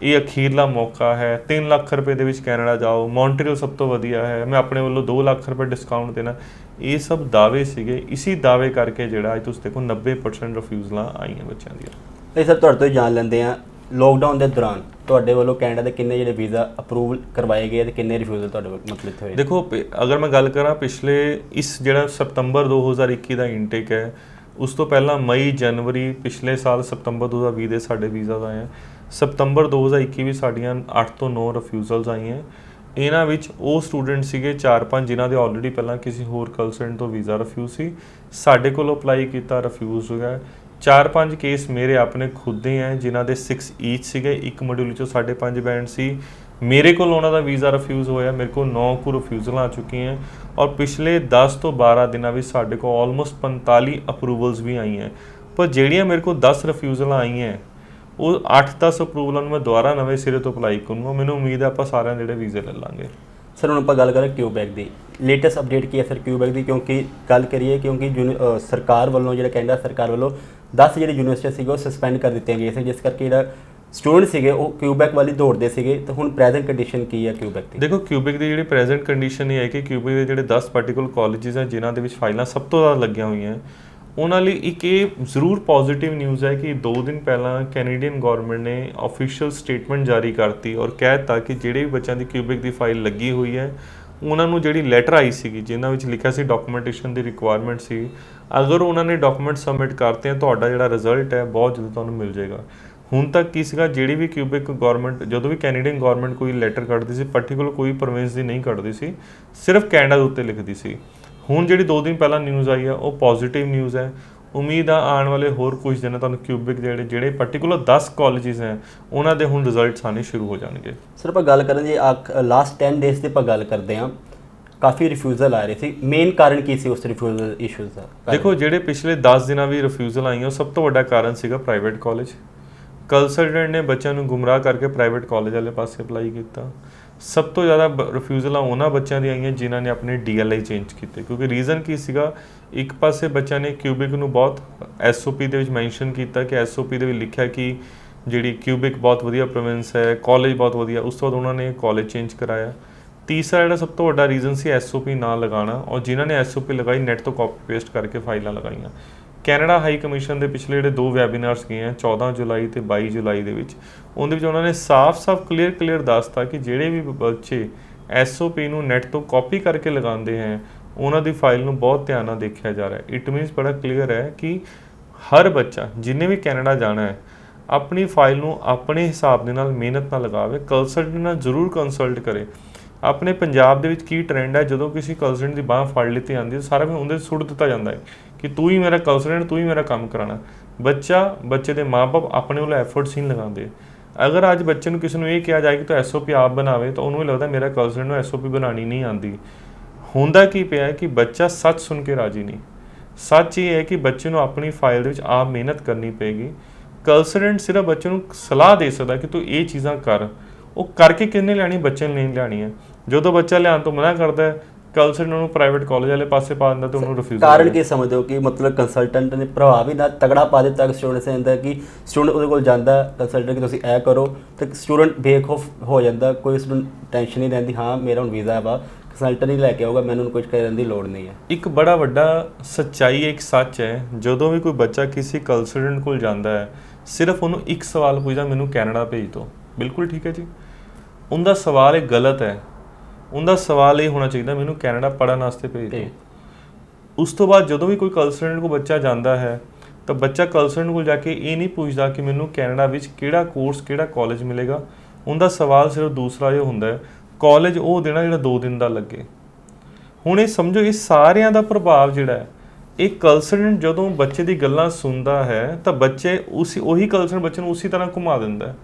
ਇਹ ਅਖੀਰਲਾ ਮੌਕਾ ਹੈ, 3 ਲੱਖ ਰੁਪਏ ਦੇ ਵਿੱਚ ਕੈਨੇਡਾ ਜਾਓ, ਮੌਂਟਰੀਅਲ ਸਭ ਤੋਂ ਵਧੀਆ ਹੈ, ਮੈਂ ਆਪਣੇ ਵੱਲੋਂ 2 ਲੱਖ ਰੁਪਏ ਡਿਸਕਾਊਂਟ ਦੇਣਾ, ਇਹ ਸਭ ਦਾਅਵੇ ਸੀਗੇ। ਇਸੀ ਦਾਅਵੇ ਕਰਕੇ ਜਿਹੜਾ ਅੱਜ ਤੁਸੀਂ ਦੇਖੋ 90% ਰਿਫਿਊਜ਼ਲਾਂ ਆਈਆਂ ਬੱਚਿਆਂ ਦੀਆਂ। ਇਹ ਸਰ ਤੁਹਾਡੇ ਤੋਂ ਹੀ ਜਾਣ ਲੈਂਦੇ ਆ, ਲੋਕਡਾਊਨ ਦੇ ਦੌਰਾਨ ਤੁਹਾਡੇ ਵੱਲੋਂ ਕੈਨੇਡਾ ਦੇ ਕਿੰਨੇ ਜਿਹੜੇ ਵੀਜ਼ਾ ਅਪਰੂਵਲ ਕਰਵਾਏ ਗਏ ਤੇ ਕਿੰਨੇ ਰਿਫਿਊਜ਼ਲ ਤੁਹਾਡੇ ਵੱਲ ਮਤਲਬ ਇੱਥੇ ਹੋਏ? ਦੇਖੋ, ਅਗਰ ਮੈਂ ਗੱਲ ਕਰਾਂ ਪਿਛਲੇ ਇਸ ਜਿਹੜਾ ਸਤੰਬਰ 2021 ਦਾ ਇਨਟੇਕ ਹੈ, ਉਸ ਤੋਂ ਪਹਿਲਾਂ ਮਈ, ਜਨਵਰੀ, ਪਿਛਲੇ ਸਾਲ ਸਤੰਬਰ 2020 ਦੇ ਸਾਡੇ ਵੀਜ਼ਾਸ ਆਏ ਆ। ਸਤੰਬਰ 2021 ਵਿੱਚ ਸਾਡੀਆਂ 8 ਤੋਂ 9 ਰਿਫਿਊਜ਼ਲਸ ਆਈਆਂ। ਇਹਨਾਂ ਵਿੱਚ ਉਹ ਸਟੂਡੈਂਟ ਸੀਗੇ 4-5 ਜਿਨ੍ਹਾਂ ਦੇ ਆਲਰੇਡੀ ਪਹਿਲਾਂ ਕਿਸੇ ਹੋਰ ਕੰਸਲਟੈਂਟ ਤੋਂ ਵੀਜ਼ਾ ਰਿਫਿਊਜ਼ ਸੀ, ਸਾਡੇ ਕੋਲ ਅਪਲਾਈ ਕੀਤਾ, ਰਿਫਿਊਜ਼ ਹੋ ਗਿਆ। 4-5 ਕੇਸ ਮੇਰੇ ਆਪਣੇ ਖੁਦ ਦੇ ਹੈ ਜਿਨ੍ਹਾਂ ਦੇ 6 ਈਚ ਸੀਗੇ, ਇੱਕ ਮੋਡਿਊਲ 'ਚੋਂ 5.5 ਬੈਂਡ ਸੀ, ਮੇਰੇ ਕੋਲ ਉਹਨਾਂ ਦਾ ਵੀਜ਼ਾ ਰਿਫਿਊਜ਼ ਹੋਇਆ। ਮੇਰੇ ਕੋਲ 9 ਕੁ ਰਿਫਿਊਜ਼ਲਾਂ ਆ ਚੁੱਕੀਆਂ ਔਰ ਪਿਛਲੇ 10 ਤੋਂ 12 ਦਿਨਾਂ ਵਿੱਚ ਸਾਡੇ ਕੋਲ ਆਲਮੋਸਟ 45 ਅਪਰੂਵਲਸ ਵੀ ਆਈਆਂ। ਪਰ ਜਿਹੜੀਆਂ ਮੇਰੇ ਕੋਲ 10 ਰਿਫਿਊਜ਼ਲਾਂ ਆਈਆਂ, ਉਹ 8-10 ਅਪਰੂਵਲਾਂ ਨੂੰ ਮੈਂ ਦੁਬਾਰਾ ਨਵੇਂ ਸਿਰੇ ਤੋਂ ਅਪਲਾਈ ਕਰੂੰਗਾ। ਮੈਨੂੰ ਉਮੀਦ ਹੈ ਆਪਾਂ ਸਾਰਿਆਂ ਜਿਹੜੇ ਵੀਜ਼ੇ ਲੈ ਲਾਂਗੇ। ਸਰ ਹੁਣ ਆਪਾਂ ਗੱਲ ਕਰਾਂ ਕਿਊਬੈਕ ਦੀ, ਲੇਟੈਸਟ ਅਪਡੇਟ ਕੀ ਹੈ ਸਰ ਕਿਊਬੈਕ ਦੀ? ਕਿਉਂਕਿ ਗੱਲ ਕਰੀਏ ਕਿਉਂਕਿ ਸਰਕਾਰ ਵੱਲੋਂ ਜਿਹੜਾ ਕੈਨੇਡਾ ਸਰਕਾਰ ਵੱਲੋਂ 10 ਜਿਹੜੀ ਯੂਨੀਵਰਸਿਟੀਆਂ ਸੀਗੇ ਉਹ ਸਸਪੈਂਡ ਕਰ ਦਿੱਤੀਆਂ ਗਈਆਂ ਸੀ, ਜਿਸ ਕਰਕੇ ਜਿਹੜਾ ਸਟੂਡੈਂਟ ਸੀਗੇ ਉਹ ਕਿਊਬੈਕ ਵਾਲੀ ਦੌੜਦੇ ਸੀਗੇ। ਤਾਂ ਹੁਣ ਪ੍ਰੈਜ਼ੈਂਟ ਕੰਡੀਸ਼ਨ ਕੀ ਹੈ ਕਿਊਬੈਕ ਦੀ? ਦੇਖੋ, ਕਿਊਬੈਕ ਦੀ ਜਿਹੜੀ ਪ੍ਰੈਜ਼ੈਂਟ ਕੰਡੀਸ਼ਨ ਇਹ ਹੈ ਕਿ ਕਿਊਬੈਕ ਦੇ ਜਿਹੜੇ 10 ਪਾਰਟੀਕੂਲਰ ਕਾਲਜਿਸ ਹੈ ਜਿਨ੍ਹਾਂ ਦੇ ਵਿੱਚ ਫਾਈਲਾਂ ਸਭ ਤੋਂ ਜ਼ਿਆਦਾ ਲੱਗੀਆਂ ਹੋਈਆਂ, ਉਹਨਾਂ ਲਈ ਇੱਕ ਇਹ ਜ਼ਰੂਰ ਪੋਜ਼ਿਟਿਵ ਨਿਊਜ਼ ਹੈ ਕਿ 2 ਦਿਨ ਪਹਿਲਾਂ ਕੈਨੇਡੀਅਨ ਗਵਰਨਮੈਂਟ ਨੇ ਆਫੀਸ਼ੀਅਲ ਸਟੇਟਮੈਂਟ ਜਾਰੀ ਕਰਤੀ ਔਰ ਕਹਿ ਦਿੱਤਾ ਕਿ ਜਿਹੜੇ ਵੀ ਬੱਚਿਆਂ ਦੀ ਕਿਊਬੈਕ ਦੀ ਫਾਈਲ ਲੱਗੀ ਹੋਈ ਹੈ ਉਹਨਾਂ ਨੂੰ ਜਿਹੜੀ ਲੈਟਰ ਆਈ ਸੀਗੀ ਜਿਨ੍ਹਾਂ ਵਿੱਚ ਲਿਖਿਆ ਸੀ ਡਾਕੂਮੈਂਟੇਸ਼ਨ ਦੀ ਰਿਕੁਆਇਰਮੈਂਟ ਸੀ, ਅਗਰ ਉਹਨਾਂ ਨੇ ਡਾਕੂਮੈਂਟ ਸਬਮਿਟ ਕਰਤੇ ਹੈ ਤੁਹਾਡਾ ਜਿਹੜਾ ਰਿਜ਼ਲਟ ਹੈ ਬਹੁਤ ਜਲਦੀ ਤੁਹਾਨੂੰ ਮਿਲ ਜਾਏਗਾ। ਹੁਣ ਤੱਕ ਕੀ ਸੀਗਾ, ਜਿਹੜੀ ਵੀ ਕਿਊਬੈਕ ਗਵਰਨਮੈਂਟ, ਜਦੋਂ ਵੀ ਕੈਨੇਡੀਅਨ ਗਵਰਨਮੈਂਟ ਕੋਈ ਲੈਟਰ ਕੱਢਦੀ ਸੀ, ਪਾਰਟੀਕੂਲਰ ਕੋਈ ਪ੍ਰੋਵਿੰਸ ਦੀ ਨਹੀਂ ਕੱਢਦੀ ਸੀ, ਸਿਰਫ ਕੈਨੇਡਾ ਦੇ ਉੱਤੇ ਲਿਖਦੀ ਸੀ। ਹੁਣ ਜਿਹੜੀ 2 ਦਿਨ ਪਹਿਲਾਂ ਨਿਊਜ਼ ਆਈ ਹੈ ਉਹ ਪੋਜ਼ਿਟਿਵ ਨਿਊਜ਼ ਹੈ। ਉਮੀਦ ਆ ਆਉਣ ਵਾਲੇ ਹੋਰ ਕੁਝ ਦਿਨਾਂ ਤੁਹਾਨੂੰ ਕਿਊਬੈਕ ਦੇ ਜਿਹੜੇ ਪਾਰਟੀਕੂਲਰ 10 ਕਾਲਜਿਸ ਹੈ ਉਹਨਾਂ ਦੇ ਹੁਣ ਰਿਜ਼ਲਟਸ ਆਉਣੇ ਸ਼ੁਰੂ ਹੋ ਜਾਣਗੇ। ਸਰ ਆਪਾਂ ਗੱਲ ਕਰਾਂ ਜੀ ਲਾਸਟ 10 ਡੇਜ਼ ਦੀ ਆਪਾਂ ਗੱਲ ਕਰਦੇ ਹਾਂ, ਕਾਫੀ ਰਿਫਿਊਜ਼ਲ ਆ ਰਹੇ ਸੀ, ਮੇਨ ਕਾਰਨ ਕੀ ਸੀ ਉਸ ਰਿਫਿਊਜ਼ਲ ਇਸ਼ੂਜ਼ ਦਾ? ਦੇਖੋ, ਜਿਹੜੇ ਪਿਛਲੇ 10 ਦਿਨਾਂ ਵੀ ਰਿਫਿਊਜ਼ਲ ਆਈਆਂ, ਸਭ ਤੋਂ ਵੱਡਾ ਕਾਰਨ ਸੀਗਾ ਪ੍ਰਾਈਵੇਟ ਕਾਲਜ। ਕੰਸਲਟੈਂਟ ਨੇ ਬੱਚਿਆਂ ਨੂੰ ਗੁੰਮਰਾਹ ਕਰਕੇ ਪ੍ਰਾਈਵੇਟ ਕਾਲਜ ਵਾਲੇ ਪਾਸੇ ਅਪਲਾਈ ਕੀਤਾ। ਸਭ ਤੋਂ ਜ਼ਿਆਦਾ ਰਿਫਿਊਜ਼ਲਾਂ ਉਹਨਾਂ ਬੱਚਿਆਂ ਦੀ ਆਈਆਂ ਜਿਨ੍ਹਾਂ ਨੇ ਆਪਣੇ DLI ਚੇਂਜ ਕੀਤੇ, ਕਿਉਂਕਿ ਰੀਜ਼ਨ ਕੀ ਸੀਗਾ, ਇੱਕ ਪਾਸੇ ਬੱਚਿਆਂ ਨੇ ਕਿਊਬੈਕ ਨੂੰ ਬਹੁਤ SOP ਦੇ ਵਿੱਚ ਮੈਂਸ਼ਨ ਕੀਤਾ ਕਿ SOP ਦੇ ਵਿੱਚ ਲਿਖਿਆ ਕਿ ਜਿਹੜੀ ਕਿਊਬੈਕ ਬਹੁਤ ਵਧੀਆ ਪ੍ਰੋਵਿੰਸ ਹੈ, ਕਾਲਜ ਬਹੁਤ ਵਧੀਆ, ਉਸ ਤੋਂ ਬਾਅਦ ਉਹਨਾਂ ਨੇ ਕਾਲਜ ਚੇਂਜ ਕਰਾਇਆ। ਤੀਸਰਾ ਜਿਹੜਾ ਸਭ ਤੋਂ ਵੱਡਾ ਰੀਜ਼ਨ ਸੀ SOP ਨਾ ਲਗਾਉਣਾ, ਔਰ ਜਿਨ੍ਹਾਂ ਨੇ SOP ਲਗਾਈ ਨੈਟ ਤੋਂ ਕਾਪੀ ਪੇਸਟ ਕਰਕੇ ਫਾਈਲਾਂ ਲਗਾਈਆਂ। ਕੈਨੇਡਾ ਹਾਈ ਕਮਿਸ਼ਨ ਦੇ ਪਿਛਲੇ ਜਿਹੜੇ 2 ਵੈਬੀਨਾਰਸ ਗਏ ਆ 14 ਜੁਲਾਈ ਤੇ 22 ਜੁਲਾਈ ਦੇ ਵਿੱਚ, ਉਹਦੇ ਵਿੱਚ ਉਹਨਾਂ ਨੇ ਸਾਫ਼-ਸਾਫ਼ ਕਲੀਅਰ ਦੱਸਤਾ ਕਿ ਜਿਹੜੇ ਵੀ ਬੱਚੇ SOP ਨੂੰ ਨੈਟ ਤੋਂ ਕਾਪੀ ਕਰਕੇ ਲਗਾਉਂਦੇ ਹੈ ਉਹਨਾਂ ਦੀ ਫਾਈਲ ਨੂੰ ਬਹੁਤ ਧਿਆਨ ਨਾਲ ਦੇਖਿਆ ਜਾ ਰਿਹਾ ਹੈ। ਇਟ ਮੀਨਸ ਬੜਾ ਕਲੀਅਰ ਹੈ ਕਿ ਹਰ ਬੱਚਾ ਜਿਹਨੇ ਵੀ ਕੈਨੇਡਾ ਜਾਣਾ ਹੈ ਆਪਣੀ ਫਾਈਲ ਨੂੰ ਆਪਣੇ ਹਿਸਾਬ ਦੇ ਨਾਲ ਮਿਹਨਤ ਨਾਲ ਲਗਾਵੇ, ਕੰਸਲਟੈਂਟ ਨਾਲ ਜ਼ਰੂਰ ਕੰਸਲਟ ਕਰੇ। ਆਪਣੇ ਪੰਜਾਬ ਦੇ ਵਿੱਚ ਕੀ ਟ੍ਰੈਂਡ ਹੈ, ਜਦੋਂ ਕਿਸੇ ਕੰਸਲਟੈਂਟ ਦੀ ਬਾਂਹ ਫੜ ਲਿੱਤੀ ਜਾਂਦੀ ਹੈ ਸਾਰਾ ਕੁਝ ਉਹਦੇ ਸੁੱਟ ਦਿੱਤਾ ਜਾਂਦਾ ਹੈ ਕਿ ਤੂੰ ਹੀ ਮੇਰਾ ਕੰਸਲਟੈਂਟ, ਤੂੰ ਹੀ ਮੇਰਾ ਕੰਮ ਕਰਾਉਣਾ। ਬੱਚੇ ਦੇ ਮਾਂ-ਬਾਪ ਆਪਣੇ ਵੱਲੋਂ ਐਫਰਟਸ ਨਹੀਂ ਲਗਾਉਂਦੇ। ਅਗਰ ਅੱਜ ਬੱਚੇ ਨੂੰ ਕਿਸੇ ਨੂੰ ਇਹ ਕਿਹਾ ਜਾਏ ਕਿ ਤੂੰ SOP ਆਪ ਬਣਾਵੇ ਤਾਂ ਉਹਨੂੰ ਇਹ ਲੱਗਦਾ ਮੇਰਾ ਕੰਸਲਟੈਂਟ ਨੂੰ SOP ਬਣਾਉਣੀ ਨਹੀਂ ਆਉਂਦੀ। ਹੁੰਦਾ ਕੀ ਪਿਆ ਕਿ ਬੱਚਾ ਸੱਚ ਸੁਣ ਕੇ ਰਾਜੀ ਨਹੀਂ। ਸੱਚ ਇਹ ਹੈ ਕਿ ਬੱਚੇ ਨੂੰ ਆਪਣੀ ਫਾਈਲ ਦੇ ਵਿੱਚ ਆਪ ਮਿਹਨਤ ਕਰਨੀ ਪਏਗੀ। ਕੰਸਲਟੈਂਟ ਸਿਰਫ ਬੱਚੇ ਨੂੰ ਸਲਾਹ ਦੇ ਸਕਦਾ ਕਿ ਤੂੰ ਇਹ ਚੀਜ਼ਾਂ ਕਰ, ਉਹ ਕਰਕੇ ਕਿੰਨੇ ਲੈਣੀ, ਬੱਚੇ ਨੇ ਨਹੀਂ ਲੈਣੀ ਹੈ। ਜਦੋਂ ਬੱਚਾ ਲਿਆਉਣ ਤੋਂ ਮਨਾ ਕਰਦਾ ਹੈ, ਕੰਸਲਟੈਂਟ ਨੂੰ ਪ੍ਰਾਈਵੇਟ ਕਾਲਜ ਵਾਲੇ ਪਾਸੇ ਪਾ ਦਿੰਦਾ ਤੇ ਉਹਨੂੰ ਰਿਫਿਊਜ਼। ਕਾਰਨ ਕੀ ਸਮਝਦੇ ਹੋ ਕਿ ਮਤਲਬ ਕੰਸਲਟੈਂਟ ਨੇ ਪ੍ਰਭਾਵ ਹੀ ਨਾ ਤਗੜਾ ਪਾ ਦਿੱਤਾ ਸਟੂਡੈਂਟਸ ਦੇ ਅੰਦਰ ਕਿ ਸਟੂਡੈਂਟ ਉਹਦੇ ਕੋਲ ਜਾਂਦਾ ਕੰਸਲਟੈਂਟ ਕਿ ਤੁਸੀਂ ਇਹ ਕਰੋ ਤੇ ਸਟੂਡੈਂਟ ਬੇਖੌਫ ਹੋ ਜਾਂਦਾ, ਕੋਈ ਸਟੂਡੈਂਟ ਟੈਨਸ਼ਨ ਨਹੀਂ ਰਹਿੰਦੀ, ਹਾਂ ਮੇਰਾ ਹੁਣ ਵੀਜ਼ਾ ਵਾ, ਕੰਸਲਟੈਂਟ ਹੀ ਲੈ ਕੇ ਆਊਗਾ, ਮੈਨੂੰ ਕੁਝ ਕਰਨ ਦੀ ਲੋੜ ਨਹੀਂ ਹੈ। ਇੱਕ ਬੜਾ ਵੱਡਾ ਸੱਚਾਈ ਹੈ, ਇੱਕ ਸੱਚ ਹੈ, ਜਦੋਂ ਵੀ ਕੋਈ ਬੱਚਾ ਕਿਸੇ ਕੰਸਲਟੈਂਟ ਕੋਲ ਜਾਂਦਾ ਹੈ ਸਿਰਫ ਉਹਨੂੰ ਇੱਕ ਸਵਾਲ ਪੁੱਛਦਾ, ਮੈਨੂੰ ਕੈਨੇਡਾ ਭੇਜ ਦਿਓ। ਬਿਲਕੁਲ ਠੀਕ ਹੈ ਜੀ, ਉਹਦਾ ਸਵਾਲ ਇਹ ਗਲਤ ਹੈ। ਉਹਦਾ ਸਵਾਲ ਇਹ ਹੋਣਾ ਚਾਹੀਦਾ ਮੈਨੂੰ ਕੈਨੇਡਾ ਪੜ੍ਹਨ ਵਾਸਤੇ ਭੇਜ ਦਿਓ। ਉਸ ਤੋਂ ਬਾਅਦ ਜਦੋਂ ਵੀ ਕੋਈ ਕੰਸਲਟੈਂਟ ਕੋਲ ਬੱਚਾ ਜਾਂਦਾ ਹੈ ਤਾਂ ਬੱਚਾ ਕੰਸਲਟੈਂਟ ਕੋਲ ਜਾ ਕੇ ਇਹ ਨਹੀਂ ਪੁੱਛਦਾ ਕਿ ਮੈਨੂੰ ਕੈਨੇਡਾ ਵਿੱਚ ਕਿਹੜਾ ਕੋਰਸ, ਕਿਹੜਾ ਕਾਲਜ ਮਿਲੇਗਾ। ਉਹਦਾ ਸਵਾਲ ਸਿਰਫ ਦੂਸਰਾ ਇਹ ਹੁੰਦਾ ਹੈ ਕਾਲਜ ਉਹ ਦੇਣਾ ਜਿਹੜਾ 2 ਦਿਨ ਦਾ ਲੱਗੇ। ਹੁਣ ਇਹ ਸਮਝੋ, ਇਹ ਸਾਰਿਆਂ ਦਾ ਪ੍ਰਭਾਵ ਜਿਹੜਾ ਹੈ, ਇਹ ਕੰਸਲਟੈਂਟ ਜਦੋਂ ਬੱਚੇ ਦੀ ਗੱਲਾਂ ਸੁਣਦਾ ਹੈ ਤਾਂ ਉਹੀ ਕੰਸਲਟੈਂਟ ਬੱਚੇ ਨੂੰ ਉਸੇ ਤਰ੍ਹਾਂ ਘੁਮਾ ਦਿੰਦਾ ਹੈ।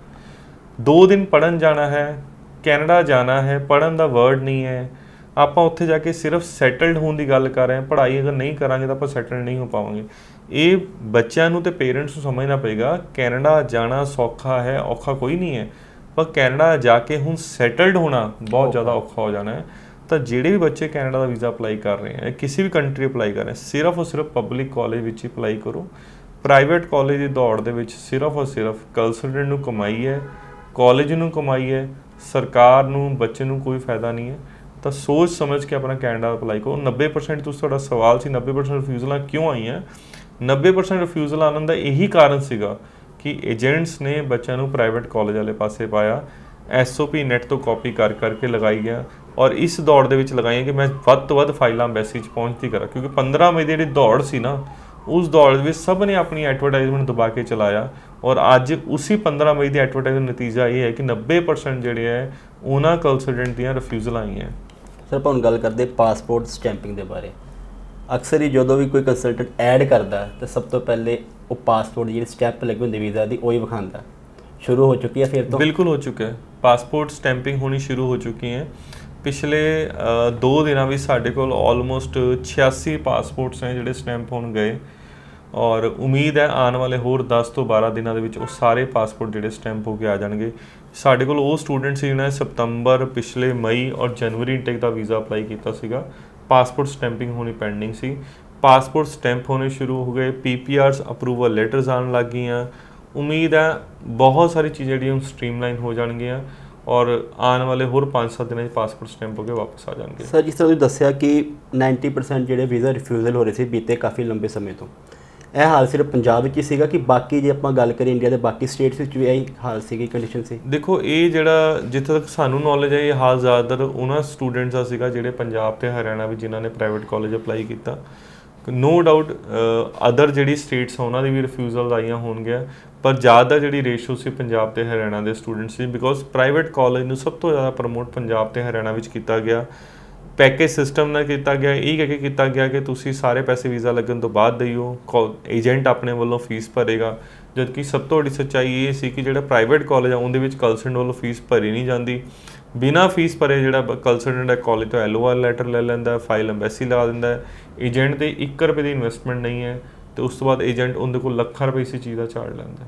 2 ਦਿਨ ਪੜ੍ਹਨ ਜਾਣਾ ਹੈ, ਕੈਨੇਡਾ ਜਾਣਾ ਹੈ, ਪੜ੍ਹਨ ਦਾ ਵਰਡ ਨਹੀਂ ਹੈ, ਆਪਾਂ ਉੱਥੇ ਜਾ ਕੇ ਸਿਰਫ ਸੈਟਲਡ ਹੋਣ ਦੀ ਗੱਲ ਕਰ ਰਹੇ ਹਾਂ। ਪੜ੍ਹਾਈ ਅਗਰ ਨਹੀਂ ਕਰਾਂਗੇ ਤਾਂ ਆਪਾਂ ਸੈਟਲਡ ਨਹੀਂ ਹੋ ਪਾਵਾਂਗੇ। ਇਹ ਬੱਚਿਆਂ ਨੂੰ ਤੇ ਪੇਰੈਂਟਸ ਨੂੰ ਸਮਝਣਾ ਪਏਗਾ, ਕੈਨੇਡਾ ਜਾਣਾ ਸੌਖਾ ਹੈ, ਔਖਾ ਕੋਈ ਨਹੀਂ ਹੈ, ਪਰ ਕੈਨੇਡਾ ਜਾ ਕੇ ਹੁਣ ਸੈਟਲਡ ਹੋਣਾ ਬਹੁਤ ਜ਼ਿਆਦਾ ਔਖਾ ਹੋ ਜਾਣਾ ਹੈ। ਤਾਂ ਜਿਹੜੇ ਵੀ ਬੱਚੇ ਕੈਨੇਡਾ ਦਾ ਵੀਜ਼ਾ ਅਪਲਾਈ ਕਰ ਰਹੇ ਹੈ, ਕਿਸੇ ਵੀ ਕੰਟਰੀ ਅਪਲਾਈ ਕਰ ਰਹੇ, ਸਿਰਫ ਔਰ ਸਿਰਫ ਪਬਲਿਕ ਕਾਲਜ ਵਿੱਚ ਹੀ ਅਪਲਾਈ ਕਰੋ। ਪ੍ਰਾਈਵੇਟ ਕਾਲਜ ਦੀ ਦੌੜ ਦੇ ਵਿੱਚ ਸਿਰਫ ਔਰ ਸਿਰਫ ਕੰਸਲਟੈਂਟ ਨੂੰ ਕਮਾਈ ਹੈ, ਕਾਲਜ ਨੂੰ ਕਮਾਈ ਹੈ, ਸਰਕਾਰ ਨੂੰ, ਬੱਚੇ ਨੂੰ ਕੋਈ ਫਾਇਦਾ ਨਹੀਂ ਹੈ। ਤਾਂ ਸੋਚ ਸਮਝ ਕੇ ਆਪਣਾ ਕੈਨੇਡਾ ਅਪਲਾਈ ਕਰੋ। 90% ਤੁਸੀਂ, ਤੁਹਾਡਾ ਸਵਾਲ ਸੀ 90% ਰਿਫਿਊਜ਼ਲਾਂ ਕਿਉਂ ਆਈਆਂ? 90% ਰਿਫਿਊਜ਼ਲ ਆਉਣ ਦਾ ਇਹੀ ਕਾਰਨ ਸੀਗਾ ਕਿ ਏਜੰਟਸ ਨੇ ਬੱਚਿਆਂ ਨੂੰ ਪ੍ਰਾਈਵੇਟ ਕਾਲਜ ਵਾਲੇ ਪਾਸੇ ਪਾਇਆ, SOP ਨੈਟ ਤੋਂ ਕਾਪੀ ਕਰ ਕਰਕੇ ਲਗਾਈ ਗਿਆ, ਔਰ ਇਸ ਦੌੜ ਦੇ ਵਿੱਚ ਲਗਾਈਆਂ ਕਿ ਮੈਂ ਵੱਧ ਤੋਂ ਵੱਧ ਫਾਈਲਾਂ ਐਮਬੈਸੀ 'ਚ ਪਹੁੰਚਦੀ ਕਰਾਂ। ਕਿਉਂਕਿ 15 ਮਈ ਦੀ ਜਿਹੜੀ ਦੌੜ ਸੀ ਨਾ, ਉਸ ਦੌੜ ਦੇ ਵਿੱਚ ਸਭ ਨੇ ਆਪਣੀ ਐਡਵਰਟਾਈਜ਼ਮੈਂਟ ਦਬਾ ਕੇ ਚਲਾਇਆ, ਔਰ ਅੱਜ ਉਸੇ 15 ਮਈ ਦੀ ਐਡਵਰਟਾਈਜ਼ਮੈਂਟ ਨਤੀਜਾ ਇਹ ਹੈ ਕਿ 90% ਜਿਹੜੇ ਹੈ ਉਹਨਾਂ ਕੰਸਲਟੈਂਟ ਦੀਆਂ ਰਿਫਿਊਜ਼ਲਾਂ ਆਈਆਂ। ਸਰ ਆਪਾਂ ਹੁਣ ਗੱਲ ਕਰਦੇ ਪਾਸਪੋਰਟ ਸਟੈਂਪਿੰਗ ਦੇ ਬਾਰੇ। ਅਕਸਰ ਹੀ ਜਦੋਂ ਵੀ ਕੋਈ ਕੰਸਲਟੈਂਟ ਐਡ ਕਰਦਾ ਤਾਂ ਸਭ ਤੋਂ ਪਹਿਲੇ ਉਹ ਪਾਸਪੋਰਟ ਦੀ ਜਿਹੜੀ ਸਟੈਂਪ ਲੱਗੀ ਹੁੰਦੀ ਵੀਜ਼ਾ ਦੀ, ਉਹ ਹੀ ਵਿਖਾਉਂਦਾ। ਸ਼ੁਰੂ ਹੋ ਚੁੱਕੀ ਹੈ ਫਿਰ ਤੋਂ? ਬਿਲਕੁਲ ਹੋ ਚੁੱਕਾ ਹੈ, ਪਾਸਪੋਰਟ ਸਟੈਂਪਿੰਗ ਹੋਣੀ ਸ਼ੁਰੂ ਹੋ ਚੁੱਕੀ ਹੈ। ਪਿਛਲੇ 2 ਦਿਨਾਂ ਵਿੱਚ ਸਾਡੇ ਕੋਲ ਆਲਮੋਸਟ 86 ਪਾਸਪੋਰਟਸ ਹੈ ਜਿਹੜੇ ਸਟੈਂਪ ਹੋਣ ਗਏ, ਔਰ ਉਮੀਦ ਹੈ ਆਉਣ ਵਾਲੇ ਹੋਰ 10 ਤੋਂ 12 ਦਿਨਾਂ ਦੇ ਵਿੱਚ ਉਹ ਸਾਰੇ ਪਾਸਪੋਰਟ ਜਿਹੜੇ ਸਟੈਂਪ ਹੋ ਕੇ ਆ ਜਾਣਗੇ। ਸਾਡੇ ਕੋਲ ਉਹ ਸਟੂਡੈਂਟ ਸੀ ਜਿਹਨਾਂ ਨੇ ਸਤੰਬਰ, ਪਿਛਲੇ ਮਈ ਔਰ ਜਨਵਰੀ ਇਨਟੇਕ ਦਾ ਵੀਜ਼ਾ ਅਪਲਾਈ ਕੀਤਾ ਸੀਗਾ। ਪਾਸਪੋਰਟ ਸਟੈਂਪਿੰਗ ਹੋਣੀ ਪੈਂਡਿੰਗ ਸੀ, ਪਾਸਪੋਰਟ ਸਟੈਂਪ ਹੋਣੇ ਸ਼ੁਰੂ ਹੋ ਗਏ, PPRs ਅਪਰੂਵਲ ਲੈਟਰਸ ਆਉਣ ਲੱਗ ਗਈਆਂ। ਉਮੀਦ ਹੈ ਬਹੁਤ ਸਾਰੀ ਚੀਜ਼ਾਂ ਜਿਹੜੀਆਂ ਸਟ੍ਰੀਮਲਾਈਨ ਹੋ ਜਾਣਗੀਆਂ, ਔਰ ਆਉਣ ਵਾਲੇ ਹੋਰ 5-7 ਦਿਨਾਂ 'ਚ ਪਾਸਪੋਰਟ ਸਟੈਂਪ ਹੋ ਕੇ ਵਾਪਸ ਆ ਜਾਣਗੇ। ਸਰ, ਜਿਸ ਤਰ੍ਹਾਂ ਤੁਸੀਂ ਦੱਸਿਆ ਕਿ 90% ਜਿਹੜੇ ਵੀਜ਼ਾ ਰਿਫਿਊਜ਼ਲ ਹੋ ਰਹੇ ਸੀ ਬੀਤੇ ਕਾਫੀ ਲੰਬੇ ਸਮੇਂ ਤੋਂ, ਇਹ ਹਾਲ ਸਿਰਫ ਪੰਜਾਬ ਵਿੱਚ ਹੀ ਸੀਗਾ ਕਿ ਬਾਕੀ ਜੇ ਆਪਾਂ ਗੱਲ ਕਰੀਏ ਇੰਡੀਆ ਦੇ ਬਾਕੀ ਸਟੇਟਸ ਵਿੱਚ ਵੀ ਇਹੀ ਹਾਲ ਸੀਗੀ, ਕੰਡੀਸ਼ਨ ਸੀ? ਦੇਖੋ, ਇਹ ਜਿਹੜਾ ਜਿੱਥੇ ਤੱਕ ਸਾਨੂੰ ਨੌਲੇਜ ਹੈ, ਇਹ ਹਾਲ ਜ਼ਿਆਦਾਤਰ ਉਹਨਾਂ ਸਟੂਡੈਂਟਸ ਦਾ ਸੀਗਾ ਜਿਹੜੇ ਪੰਜਾਬ ਤੇ ਹਰਿਆਣਾ ਵਿੱਚ ਜਿਨ੍ਹਾਂ ਨੇ ਪ੍ਰਾਈਵੇਟ ਕਾਲਜ ਅਪਲਾਈ ਕੀਤਾ। ਨੋ ਡਾਊਟ ਅਦਰ ਜਿਹੜੀ ਸਟੇਟਸ ਆ ਉਹਨਾਂ ਦੀ ਵੀ ਰਿਫਿਊਜ਼ਲ ਆਈਆਂ ਹੋਣਗੀਆਂ, ਪਰ ਜ਼ਿਆਦਾ ਜਿਹੜੀ ਰੇਸ਼ੋ ਸੀ ਪੰਜਾਬ ਤੇ ਹਰਿਆਣਾ ਦੇ students C, because private college ਨੂੰ ਸਭ ਤੋਂ ਜ਼ਿਆਦਾ ਪ੍ਰਮੋਟ ਪੰਜਾਬ ਤੇ ਹਰਿਆਣਾ ਵਿੱਚ ਕੀਤਾ ਗਿਆ। ਪੈਕੇਜ ਸਿਸਟਮ ਨਾਲ ਕੀਤਾ ਗਿਆ, ਇਹ ਕਹਿ ਕੇ ਕੀਤਾ ਗਿਆ ਕਿ ਤੁਸੀਂ ਸਾਰੇ ਪੈਸੇ ਵੀਜ਼ਾ ਲੱਗਣ ਤੋਂ ਬਾਅਦ ਦਿਓ, ਏਜੰਟ ਆਪਣੇ ਵੱਲੋਂ ਫੀਸ ਭਰੇਗਾ। ਜਦਕਿ ਸਭ ਤੋਂ ਵੱਡੀ ਸੱਚਾਈ ਇਹ ਸੀ ਕਿ ਜਿਹੜਾ ਪ੍ਰਾਈਵੇਟ ਕਾਲਜ ਆ ਉਹਦੇ ਵਿੱਚ ਕੰਸਲਟੈਂਟ ਵੱਲੋਂ ਫੀਸ ਭਰੀ ਨਹੀਂ ਜਾਂਦੀ। ਬਿਨਾਂ ਫੀਸ ਭਰੇ ਜਿਹੜਾ ਕੰਸਲਟੈਂਟ ਹੈ ਕਾਲਜ ਤੋਂ LOR ਲੈਟਰ ਲੈ ਲੈਂਦਾ, ਫਾਈਲ ਐਮਬੈਸੀ ਲਗਾ ਦਿੰਦਾ। ਏਜੰਟ ਦੇ 1 ਰੁਪਏ ਦੀ ਇਨਵੈਸਟਮੈਂਟ ਨਹੀਂ ਹੈ, ਤੇ ਉਸ ਤੋਂ ਬਾਅਦ ਏਜੰਟ ਉਹਦੇ ਕੋਲ ਲੱਖਾਂ ਰੁਪਏ ਇਸੇ ਚੀਜ਼ ਦਾ ਝਾੜ ਲੈਂਦਾ।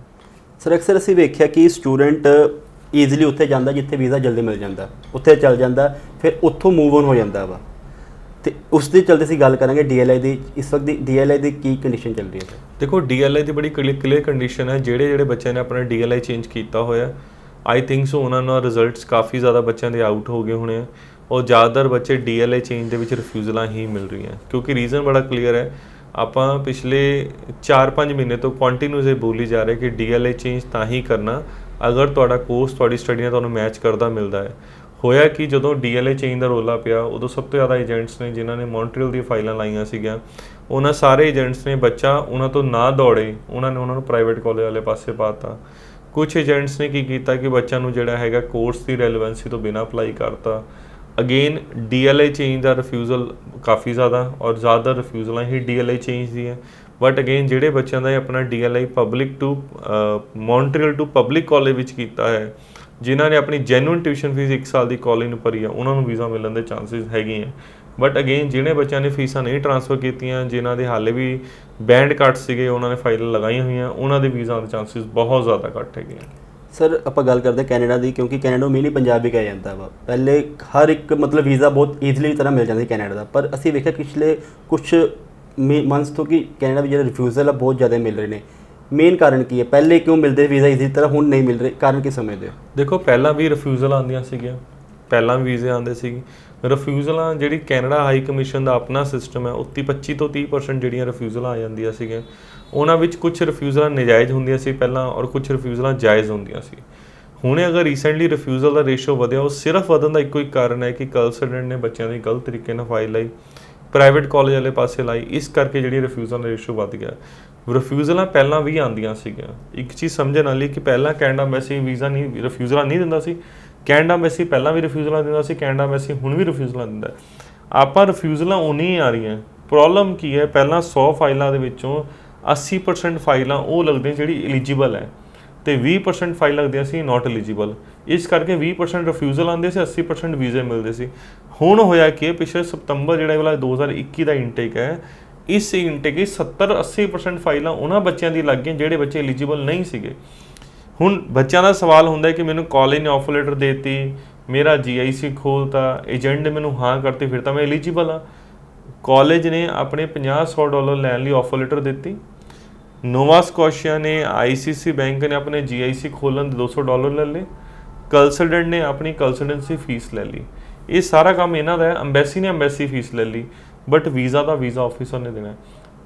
ਸਰ, ਅਕਸਰ ਅਸੀਂ ਵੇਖਿਆ ਕਿ ਸਟੂਡੈਂਟ ਈਜ਼ੀਲੀ ਉੱਥੇ ਜਾਂਦਾ ਜਿੱਥੇ ਵੀਜ਼ਾ ਜਲਦੀ ਮਿਲ ਜਾਂਦਾ, ਉੱਥੇ ਚੱਲ ਜਾਂਦਾ, ਫਿਰ ਉੱਥੋਂ ਮੂਵ ਔਨ ਹੋ ਜਾਂਦਾ ਵਾ। ਤੇ ਉਸ ਦੇ ਚਲਦੇ ਅਸੀਂ ਗੱਲ ਕਰਾਂਗੇ DLI ਦੀ। ਇਸ ਵਕਤ ਦੀ DLI ਦੀ ਕੀ ਕੰਡੀਸ਼ਨ ਚੱਲ ਰਹੀ ਹੈ? ਦੇਖੋ, DLI ਦੀ ਬੜੀ ਕਲੀਅਰ ਕੰਡੀਸ਼ਨ ਹੈ। ਜਿਹੜੇ ਬੱਚਿਆਂ ਨੇ ਆਪਣਾ DLI ਚੇਂਜ ਕੀਤਾ ਹੋਇਆ, ਆਈ ਥਿੰਕ ਸੋ ਉਹਨਾਂ ਨਾਲ ਰਿਜ਼ਲਟਸ ਕਾਫੀ ਜ਼ਿਆਦਾ ਬੱਚਿਆਂ ਦੇ ਆਊਟ ਹੋ ਗਏ ਹੋਣੇ ਆ, ਔਰ ਜ਼ਿਆਦਾਤਰ ਬੱਚੇ DLI ਚੇਂਜ ਦੇ ਵਿੱਚ ਰਿਫਿਊਜ਼ਲਾਂ ਹੀ ਮਿਲ ਰਹੀਆਂ। ਕਿਉਂਕਿ ਰੀਜ਼ਨ ਬੜਾ ਕਲੀਅਰ ਹੈ, ਆਪਾਂ ਪਿਛਲੇ 4-5 ਮਹੀਨੇ ਤੋਂ ਕੰਟੀਨਿਊਸ ਇਹ ਬੋਲੀ ਜਾ ਰਹੇ ਕਿ DLI ਚੇਂਜ ਤਾਂ ਹੀ ਕਰਨਾ ਅਗਰ ਤੁਹਾਡਾ ਕੋਰਸ ਤੁਹਾਡੀ ਸਟੱਡੀ ਨਾਲ ਤੁਹਾਨੂੰ ਮੈਚ ਕਰਦਾ ਮਿਲਦਾ ਹੈ। ਹੋਇਆ ਕਿ ਜਦੋਂ DLI ਚੇਂਜ ਦਾ ਰੋਲਾ ਪਿਆ, ਉਦੋਂ ਸਭ ਤੋਂ ਜ਼ਿਆਦਾ ਏਜੰਟਸ ਨੇ ਜਿਨ੍ਹਾਂ ਨੇ ਮੌਂਟਰੀਅਲ ਦੀਆਂ ਫਾਈਲਾਂ ਲਾਈਆਂ ਸੀਗੀਆਂ, ਉਹਨਾਂ ਸਾਰੇ ਏਜੰਟਸ ਨੇ ਬੱਚਾ ਉਹਨਾਂ ਤੋਂ ਨਾ ਦੌੜੇ, ਉਹਨਾਂ ਨੂੰ ਪ੍ਰਾਈਵੇਟ ਕਾਲਜ ਵਾਲੇ ਪਾਸੇ ਪਾਤਾ। ਕੁਝ ਏਜੰਟਸ ਨੇ ਕੀ ਕੀਤਾ ਕਿ ਬੱਚਿਆਂ ਨੂੰ ਜਿਹੜਾ ਹੈਗਾ ਕੋਰਸ ਦੀ ਰੈਲੇਵੈਂਸੀ ਤੋਂ ਬਿਨਾਂ ਅਪਲਾਈ ਕਰਤਾ। ਅਗੇਨ DLI ਚੇਂਜ ਦਾ ਰਿਫਿਊਜ਼ਲ ਕਾਫੀ ਜ਼ਿਆਦਾ, ਔਰ ਜ਼ਿਆਦਾ ਰਿਫਿਊਜ਼ਲਾਂ ਹੀ DLI ਚੇਂਜ ਦੀ ਹੈ। ਬਟ ਅਗੇਨ ਜਿਹੜੇ ਬੱਚਿਆਂ ਦਾ ਆਪਣਾ DLI public to Montreal to public college ਵਿੱਚ ਕੀਤਾ ਹੈ, ਜਿਨ੍ਹਾਂ ਨੇ ਆਪਣੀ ਜੈਨੂਇਨ ਟਿਊਸ਼ਨ ਫੀਸ 1 ਸਾਲ ਦੀ ਕਾਲਜ ਨੂੰ ਭਰੀ ਆ, ਉਹਨਾਂ ਨੂੰ ਵੀਜ਼ਾ ਮਿਲਣ ਦੇ ਚਾਂਸਿਸ ਹੈਗੇ ਆ। ਬਟ ਅਗੇਨ ਜਿਹੜੇ ਬੱਚਿਆਂ ਨੇ ਫੀਸਾਂ ਨਹੀਂ ਟ੍ਰਾਂਸਫਰ ਕੀਤੀਆਂ, ਜਿਨ੍ਹਾਂ ਦੇ ਹਾਲੇ ਵੀ ਬੈਂਡ ਕੱਟ ਸੀਗੇ, ਉਹਨਾਂ ਨੇ ਫਾਈਲਾਂ ਲਗਾਈਆਂ ਹੋਈਆਂ, ਉਹਨਾਂ ਦੇ ਵੀਜ਼ਾ ਦੇ ਚਾਂਸਿਸ ਬਹੁਤ ਜ਼ਿਆਦਾ ਘੱਟ ਹੈਗੇ ਆ। ਸਰ, ਆਪਾਂ ਗੱਲ ਕਰਦੇ ਕੈਨੇਡਾ ਦੀ, ਕਿਉਂਕਿ ਕੈਨੇਡਾ ਨੂੰ ਮਿਨੀ ਪੰਜਾਬ ਵੀ ਕਿਹਾ ਜਾਂਦਾ ਵਾ। ਪਹਿਲੇ ਹਰ ਇੱਕ ਮਤਲਬ ਵੀਜ਼ਾ ਬਹੁਤ ਈਜ਼ੀਲੀ ਤਰ੍ਹਾਂ ਮਿਲ ਜਾਂਦਾ ਸੀ ਕੈਨੇਡਾ ਦਾ, ਪਰ ਅਸੀਂ ਵੇਖਿਆ ਪਿਛਲੇ ਕੁਛ ਮੰਥਸ ਤੋਂ ਕਿ ਕੈਨੇਡਾ ਵਿੱਚ ਜਿਹੜੇ ਰਿਫਿਊਜ਼ਲ ਆ ਬਹੁਤ ਜ਼ਿਆਦਾ ਮਿਲ ਰਹੇ ਨੇ। ਮੇਨ ਕਾਰਨ ਕੀ ਹੈ? ਪਹਿਲੇ ਕਿਉਂ ਮਿਲਦੇ ਵੀਜ਼ਾ ਈਜ਼ੀ ਤਰ੍ਹਾਂ, ਹੁਣ ਨਹੀਂ ਮਿਲ ਰਹੇ, ਕਾਰਨ ਕੀ ਸਮਝਦੇ ਹੋ? ਦੇਖੋ, ਪਹਿਲਾਂ ਵੀ ਰਿਫਿਊਜ਼ਲ ਆਉਂਦੀਆਂ ਸੀਗੀਆਂ, ਪਹਿਲਾਂ ਵੀ ਵੀਜ਼ੇ ਆਉਂਦੇ ਸੀ। ਰਿਫਿਊਜ਼ਲਾਂ ਜਿਹੜੀ ਕੈਨੇਡਾ ਹਾਈ ਕਮਿਸ਼ਨ ਦਾ ਆਪਣਾ ਸਿਸਟਮ ਹੈ, ਉੱਤੇ 25 ਤੋਂ 30% ਜਿਹੜੀਆਂ ਰਿਫਿਊਜ਼ਲਾਂ ਆ ਜਾਂਦੀਆਂ ਸੀਗੀਆਂ। ਉਹਨਾਂ ਵਿੱਚ ਕੁਝ ਰਿਫਿਊਜ਼ਲਾਂ ਨਜਾਇਜ਼ ਹੁੰਦੀਆਂ ਸੀ ਪਹਿਲਾਂ, ਔਰ ਕੁਝ ਰਿਫਿਊਜ਼ਲਾਂ ਜਾਇਜ਼ ਹੁੰਦੀਆਂ ਸੀ। ਹੁਣੇ ਅਗਰ ਰੀਸੈਂਟਲੀ ਰਿਫਿਊਜ਼ਲ ਦਾ ਰੇਸ਼ੋ ਵਧਿਆ, ਉਹ ਸਿਰਫ ਵਧਣ ਦਾ ਇੱਕੋ ਹੀ ਕਾਰਨ ਹੈ ਕਿ ਕੰਸਲਟੈਂਟ ਨੇ ਬੱਚਿਆਂ ਦੀ ਗਲਤ ਤਰੀਕੇ ਨਾਲ ਫਾਈਲ ਲਾਈ, ਪ੍ਰਾਈਵੇਟ ਕਾਲਜ ਵਾਲੇ ਪਾਸੇ ਲਾਈ, ਇਸ ਕਰਕੇ ਜਿਹੜੀ ਰਿਫਿਊਜ਼ਲ ਦਾ ਰੇਸ਼ੋ ਵੱਧ ਗਿਆ। ਰਿਫਿਊਜ਼ਲਾਂ ਪਹਿਲਾਂ ਵੀ ਆਉਂਦੀਆਂ ਸੀਗੀਆਂ। ਇੱਕ ਚੀਜ਼ ਸਮਝਣ ਵਾਲੀ ਕਿ ਪਹਿਲਾਂ ਕੈਨੇਡਾ ਐਮਬੈਸੀ ਵੀਜ਼ਾ ਨਹੀਂ ਰਿਫਿਊਜ਼ਲਾਂ ਨਹੀਂ ਦਿੰਦਾ ਸੀ, ਕੈਨੇਡਾ ਐਮਬੈਸੀ ਪਹਿਲਾਂ ਵੀ ਰਿਫਿਊਜ਼ਲਾਂ ਦਿੰਦਾ ਸੀ, ਕੈਨੇਡਾ ਐਮਬੈਸੀ ਹੁਣ ਵੀ ਰਿਫਿਊਜ਼ਲਾਂ ਦਿੰਦਾ। ਆਪਾਂ ਰਿਫਿਊਜ਼ਲਾਂ ਉਨੀ ਆ ਰਹੀਆਂ। ਪ੍ਰੋਬਲਮ ਕੀ ਹੈ? ਪਹਿਲਾਂ 100 ਫਾਈਲਾਂ ਦੇ ਵਿੱਚੋਂ 80% ਫਾਈਲਾਂ ਉਹ ਲੱਗਦੀਆਂ ਜਿਹੜੀ ਐਲੀਜੀਬਲ ਹੈ, ਤੇ 20% ਫਾਈਲ ਲੱਗਦੀਆਂ ਸੀ ਨਾਟ ਐਲੀਜੀਬਲ। ਇਸ ਕਰਕੇ 20% ਰਿਫਿਊਜ਼ਲ ਆਉਂਦੇ ਸੀ, 80% ਵੀਜ਼ੇ ਮਿਲਦੇ ਸੀ। ਹੁਣ ਹੋਇਆ ਕਿ ਪਿਛਲੇ ਸਤੰਬਰ ਜਿਹੜਾ ਵਾਲਾ 2021 ਦਾ ਇਨਟੇਕ ਹੈ, ਇਸ ਇਨਟੇਕ ਵਿੱਚ 70-80% ਫਾਈਲਾਂ ਉਹਨਾਂ ਬੱਚਿਆਂ ਦੀ ਲੱਗ ਗਈਆਂ ਜਿਹੜੇ ਬੱਚੇ ਐਲੀਜੀਬਲ ਨਹੀਂ ਸੀਗੇ। ਹੁਣ ਬੱਚਿਆਂ ਦਾ ਸਵਾਲ ਹੁੰਦਾ ਕਿ ਮੈਨੂੰ ਕਾਲਜ ਨੇ ਆਫਰ ਲੈਟਰ ਦੇਤੀ, ਮੇਰਾ GIC ਖੋਲਤਾ, ਏਜੰਟ ਨੇ ਮੈਨੂੰ ਹਾਂ ਕਰਤੀ, ਫਿਰ ਤਾਂ ਮੈਂ ਐਲੀਜੀਬਲ ਹਾਂ। ਕਾਲਜ ਨੇ ਆਪਣੇ $50-100 ਲੈਣ ਲਈ ਆਫਰ ਲੈਟਰ ਦਿੱਤੀ। ਨੋਵਾ ਸਕੋਸ਼ੀਆ ਨੇ, ICICI ਬੈਂਕ ਨੇ ਆਪਣੇ GIC ਖੋਲ੍ਹਣ ਦੇ $200 ਲੈ ਲਏ। ਕੰਸਲਟੈਂਟ ਨੇ ਆਪਣੀ ਕੰਸਲਟੈਂਸੀ ਫੀਸ ਲੈ ਲਈ। ਇਹ ਸਾਰਾ ਕੰਮ ਇਹਨਾਂ ਦਾ ਹੈ। ਅੰਬੈਸੀ ਨੇ ਅੰਬੈਸੀ ਫੀਸ ਲੈ ਲਈ, but visa the visa officer ਨੇ ਦੇਣਾ।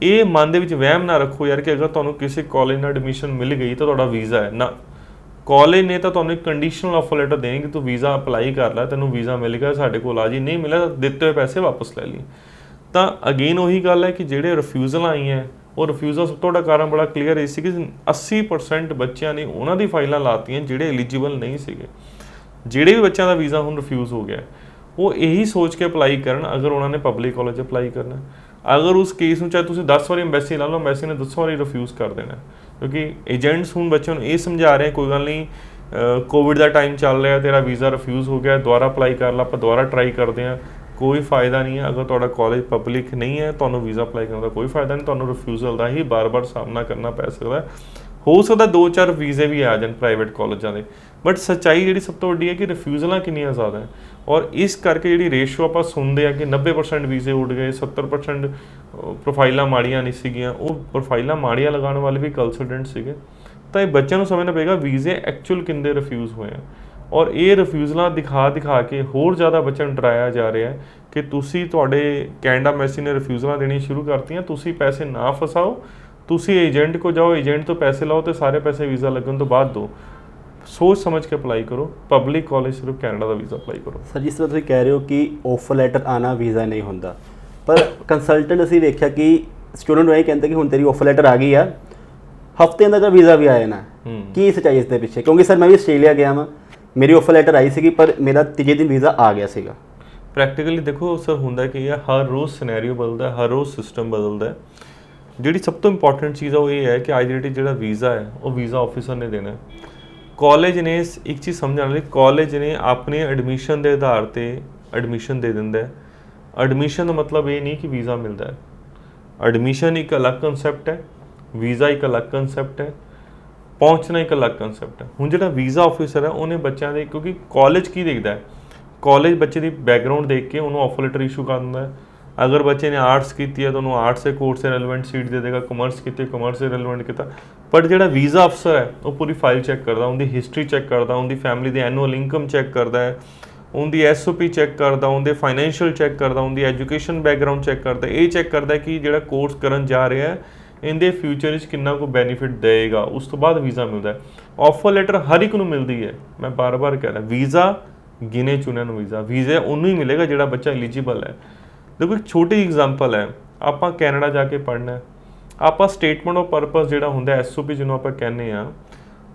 ਇਹ ਮਨ ਦੇ ਵਿੱਚ ਵਹਿਮ ਨਾ ਰੱਖੋ ਯਾਰ ਕਿ ਅਗਰ ਤੁਹਾਨੂੰ ਕਿਸੇ ਕਾਲਜ ਨਾਲ ਐਡਮਿਸ਼ਨ ਮਿਲ ਗਈ ਤਾਂ ਤੁਹਾਡਾ ਵੀਜ਼ਾ ਹੈ ਨਾ। ਕਾਲਜ ਨੇ ਤਾਂ ਤੁਹਾਨੂੰ ਇੱਕ ਕੰਡੀਸ਼ਨਲ ਆਫਰ ਲੈਟਰ ਦੇਣਗੇ ਕਿ ਤੂੰ ਵੀਜ਼ਾ ਅਪਲਾਈ ਕਰ ਲੈ, ਤੈਨੂੰ ਵੀਜ਼ਾ ਮਿਲ ਗਿਆ, ਸਾਡੇ ਕੋਲ ਆ ਜੀ, ਨਹੀਂ ਮਿਲਿਆ ਤਾਂ ਦਿੱਤੇ ਹੋਏ ਪੈਸੇ ਵਾਪਸ ਲੈ ਲਈ। ਤਾਂ ਅਗੇਨ ਉਹੀ ਗੱਲ ਹੈ ਕਿ ਜਿਹੜੇ ਰਿਫਿਊਜ਼ਲ ਆਈਆਂ, ਉਹ ਰਿਫਿਊਜ਼ਲ ਸਭ ਤੋਂ ਵੱਡਾ ਕਾਰਨ ਬੜਾ ਕਲੀਅਰ ਇਹ ਸੀ ਕਿ 80% ਬੱਚਿਆਂ ਨੇ ਉਹਨਾਂ ਦੀ ਫਾਈਲਾਂ ਲਾਤੀਆਂ ਜਿਹੜੇ ਐਲੀਜੀਬਲ ਨਹੀਂ ਸੀਗੇ। ਜਿਹੜੇ ਵੀ ਬੱਚਿਆਂ ਦਾ ਵੀਜ਼ਾ ਹੁਣ ਰਿਫਿਊਜ਼ ਹੋ ਗਿਆ, ਉਹ ਇਹੀ ਸੋਚ ਕੇ ਅਪਲਾਈ ਕਰਨ ਅਗਰ ਉਹਨਾਂ ਨੇ ਪਬਲਿਕ ਕਾਲਜ ਅਪਲਾਈ ਕਰਨਾ। ਅਗਰ ਉਸ ਕੇਸ ਨੂੰ ਚਾਹੇ ਤੁਸੀਂ 10 ਵਾਰੀ ਅੰਬੈਸੀ ਲਾ ਲਓ, ਅੰਬੈਸੀ ਨੇ 10 ਵਾਰੀ ਰਿਫਿਊਜ਼ ਕਰ ਦੇਣਾ, ਕਿਉਂਕਿ ਏਜੰਟਸ ਹੁਣ ਬੱਚਿਆਂ ਨੂੰ ਇਹ ਸਮਝਾ ਰਹੇ ਕੋਈ ਗੱਲ ਨਹੀਂ, ਕੋਵਿਡ ਦਾ ਟਾਈਮ ਚੱਲ ਰਿਹਾ, ਤੇਰਾ ਵੀਜ਼ਾ ਰਿਫਿਊਜ਼ ਹੋ ਗਿਆ, ਦੁਬਾਰਾ ਅਪਲਾਈ ਕਰ ਲਾ, ਆਪਾਂ ਦੁਬਾਰਾ ਟਰਾਈ ਕਰਦੇ ਹਾਂ, ਕੋਈ ਫਾਇਦਾ ਨਹੀਂ ਹੈ। ਅਗਰ ਤੁਹਾਡਾ ਕਾਲਜ ਪਬਲਿਕ ਨਹੀਂ ਹੈ, ਤੁਹਾਨੂੰ ਵੀਜ਼ਾ ਅਪਲਾਈ ਕਰਨ ਦਾ ਕੋਈ ਫਾਇਦਾ ਨਹੀਂ, ਤੁਹਾਨੂੰ ਰਿਫਿਊਜ਼ਲ ਦਾ ਹੀ ਬਾਰ-ਬਾਰ ਸਾਹਮਣਾ ਕਰਨਾ ਪੈ ਸਕਦਾ। ਹੋ ਸਕਦਾ 2-4 ਵੀਜ਼ੇ ਵੀ ਆ ਜਾਣ ਪ੍ਰਾਈਵੇਟ ਕਾਲਜਾਂ ਦੇ, ਬਟ ਸੱਚਾਈ ਜਿਹੜੀ ਸਭ ਤੋਂ ਵੱਡੀ ਹੈ ਕਿ ਰਿਫਿਊਜ਼ਲਾਂ ਕਿੰਨੀਆਂ ਜ਼ਿਆਦਾ ਹੈ। ਔਰ ਇਸ ਕਰਕੇ ਜਿਹੜੀ ਰੇਸ਼ੋ ਆਪਾਂ ਸੁਣਦੇ ਆ ਕਿ 90% ਵੀਜ਼ੇ ਉੱਡ ਗਏ, 70% ਪ੍ਰੋਫਾਈਲਾਂ ਮਾੜੀਆਂ ਨਹੀਂ ਸੀਗੀਆਂ, ਉਹ ਪ੍ਰੋਫਾਈਲਾਂ ਮਾੜੀਆਂ ਲਗਾਉਣ ਵਾਲੇ ਵੀ ਕੰਸਲਟੈਂਟ ਸੀਗੇ। ਤਾਂ ਇਹ ਬੱਚਿਆਂ ਨੂੰ ਸਮਝਣਾ ਪਏਗਾ ਵੀਜ਼ੇ ਐਕਚੁਅਲ ਕਿੰਨੇ ਰਿਫਿਊਜ਼ ਹੋਏ ਆ। ਔਰ ਇਹ ਰਿਫਿਊਜ਼ਲਾਂ ਦਿਖਾ ਕੇ ਹੋਰ ਜ਼ਿਆਦਾ ਬੱਚਿਆਂ ਨੂੰ ਡਰਾਇਆ ਜਾ ਰਿਹਾ ਹੈ ਕਿ ਤੁਸੀਂ, ਤੁਹਾਡੇ ਕੈਨੇਡਾ ਐਮਬੈਸੀ ਨੇ ਰਿਫਿਊਜ਼ਲਾਂ ਦੇਣੀ ਸ਼ੁਰੂ ਕਰਤੀਆਂ, ਤੁਸੀਂ ਪੈਸੇ ਨਾ ਫਸਾਓ, ਤੁਸੀਂ ਏਜੰਟ ਕੋ ਜਾਓ, ਏਜੰਟ ਤੋਂ ਪੈਸੇ ਲਾਓ ਤੇ ਸਾਰੇ ਪੈਸੇ ਵੀਜ਼ਾ ਲੱਗਣ ਤੋਂ ਬਾਅਦ ਦਿਓ। ਸੋਚ ਸਮਝ ਕੇ ਅਪਲਾਈ ਕਰੋ, ਪਬਲਿਕ ਕਾਲਜ ਸਿਰਫ ਕੈਨੇਡਾ ਦਾ ਵੀਜ਼ਾ ਅਪਲਾਈ ਕਰੋ। ਸਰ, ਜਿਸ ਤਰ੍ਹਾਂ ਤੁਸੀਂ ਕਹਿ ਰਹੇ ਹੋ ਕਿ ਆਫਰ ਲੈਟਰ ਆਣਾ ਵੀਜ਼ਾ ਨਹੀਂ ਹੁੰਦਾ, ਪਰ ਕੰਸਲਟੈਂਟ ਅਸੀਂ ਵੇਖਿਆ ਕਿ ਸਟੂਡੈਂਟ ਨੂੰ ਇਹ ਕਹਿੰਦੇ ਕਿ ਹੁਣ ਤੇਰੀ ਆਫਰ ਲੈਟਰ ਆ ਗਈ ਆ, ਹਫ਼ਤੇ ਦਾ ਵੀਜ਼ਾ ਵੀ ਆ ਜਾਣਾ। ਕੀ ਸੱਚਾਈ ਇਸ ਦੇ ਪਿੱਛੇ? ਕਿਉਂਕਿ ਸਰ ਮੈਂ ਵੀ ਆਸਟ੍ਰੇਲੀਆ ਗਿਆ ਵਾਂ, ਮੇਰੀ ਆਫਰ ਲੈਟਰ ਆਈ ਸੀਗੀ ਪਰ ਮੇਰਾ ਤੀਜੇ ਦਿਨ ਵੀਜ਼ਾ ਆ ਗਿਆ ਸੀਗਾ। ਪ੍ਰੈਕਟੀਕਲੀ ਦੇਖੋ ਸਰ, ਹੁੰਦਾ ਕੀ ਹੈ, ਹਰ ਰੋਜ਼ ਸਿਨੈਰੀਓ ਬਦਲਦਾ, ਹਰ ਰੋਜ਼ ਸਿਸਟਮ ਬਦਲਦਾ। ਜਿਹੜੀ ਸਭ ਤੋਂ ਇੰਪੋਰਟੈਂਟ ਚੀਜ਼ ਆ ਉਹ ਇਹ ਹੈ ਕਿ ਆਈਡੈਂਟੀ ਜਿਹੜਾ ਵੀਜ਼ਾ ਹੈ ਉਹ ਵੀਜ਼ਾ ਆਫਿਸਰ ਨੇ ਦੇਣਾ। ਕਾਲਜ ਨੇ ਇੱਕ ਚੀਜ਼ ਸਮਝਣ ਲਈ, ਕਾਲਜ ਨੇ ਆਪਣੇ ਐਡਮਿਸ਼ਨ ਦੇ ਆਧਾਰ ਤੇ ਐਡਮਿਸ਼ਨ ਦੇ ਦਿੰਦਾ ਹੈ। ਐਡਮਿਸ਼ਨ ਦਾ ਮਤਲਬ ਇਹ ਨਹੀਂ ਕਿ ਵੀਜ਼ਾ ਮਿਲਦਾ ਹੈ। ਐਡਮਿਸ਼ਨ ਇੱਕ ਅਲੱਗ ਕਨਸੈਪਟ ਹੈ, ਵੀਜ਼ਾ ਇੱਕ ਅਲੱਗ ਕਨਸੈਪਟ ਹੈ, ਪਹੁੰਚਣਾ ਇੱਕ ਅਲੱਗ ਕਨਸੈਪਟ ਹੈ। ਹੁਣ ਜਿਹੜਾ ਵੀਜ਼ਾ ਆਫਿਸਰ ਹੈ ਉਹਨੇ ਬੱਚਿਆਂ ਦੇ, ਕਿਉਂਕਿ ਕਾਲਜ ਕੀ ਦੇਖਦਾ ਹੈ, ਕਾਲਜ ਬੱਚੇ ਦੀ ਬੈਕਗਰਾਊਂਡ ਦੇਖ ਕੇ ਉਹਨੂੰ ਆਫਰ ਲੈਟਰ ਇਸ਼ੂ ਕਰ ਦਿੰਦਾ ਹੈ। ਅਗਰ ਬੱਚੇ ਨੇ ਆਰਟਸ ਕੀਤੀ ਹੈ ਤਾਂ ਉਹਨੂੰ ਆਰਟਸ ਦੇ ਕੋਰਸ ਦੇ ਰੈਲੇਵੈਂਟ ਸੀਟ ਦੇ ਦੇਗਾ, ਕਾਮਰਸ ਕੀਤੀ ਕਾਮਰਸ ਦੇ ਰੈਲੇਵੈਂਟ ਕੀਤਾ। ਪਰ ਜਿਹੜਾ ਵੀਜ਼ਾ ਅਫਸਰ ਹੈ ਉਹ ਪੂਰੀ ਫਾਈਲ ਚੈੱਕ ਕਰਦਾ, ਉਹਦੀ ਹਿਸਟਰੀ ਚੈੱਕ ਕਰਦਾ, ਉਹਦੀ ਫੈਮਿਲੀ ਦੀ ਐਨੂਅਲ ਇਨਕਮ ਚੈੱਕ ਕਰਦਾ ਹੈ, ਉਹਦੀ SOP ਚੈੱਕ ਕਰਦਾ, ਉਹਦੇ ਫਾਈਨੈਂਸ਼ੀਅਲ ਚੈੱਕ ਕਰਦਾ, ਉਹਦੀ ਐਜੂਕੇਸ਼ਨ ਬੈਕਗਰਾਊਂਡ ਚੈੱਕ ਕਰਦਾ। ਇਹ ਚੈੱਕ ਕਰਦਾ ਕਿ ਜਿਹੜਾ ਕੋਰਸ ਕਰਨ ਜਾ ਰਿਹਾ ਹੈ ਇਹਦੇ ਫਿਊਚਰ ਵਿੱਚ ਕਿੰਨਾ ਕੁ ਬੈਨੀਫਿਟ ਦੇਏਗਾ, ਉਸ ਤੋਂ ਬਾਅਦ ਵੀਜ਼ਾ ਮਿਲਦਾ ਹੈ। ਆਫਰ ਲੈਟਰ ਹਰ ਇੱਕ ਨੂੰ ਮਿਲਦੀ ਹੈ, ਮੈਂ ਬਾਰ-ਬਾਰ ਕਹਿ ਰਿਹਾ, ਵੀਜ਼ਾ ਗਿਣੇ ਚੁਣਿਆਂ ਨੂੰ ਵੀਜ਼ਾ ਉਹਨੂੰ ਹੀ ਮਿਲੇਗਾ ਜਿਹੜਾ ਬੱਚਾ ਐਲੀਜੀਬਲ ਹੈ। ਦੇਖੋ ਇੱਕ ਛੋਟੀ ਐਗਜ਼ਾਮਪਲ ਹੈ, ਆਪਾਂ ਕੈਨੇਡਾ ਜਾ ਕੇ ਪੜ੍ਹਨਾ, ਆਪਾਂ ਸਟੇਟਮੈਂਟ ਆਫ ਪਰਪਸ ਜਿਹੜਾ ਹੁੰਦਾ SOP ਜਿਹਨੂੰ ਆਪਾਂ ਕਹਿੰਦੇ ਆ,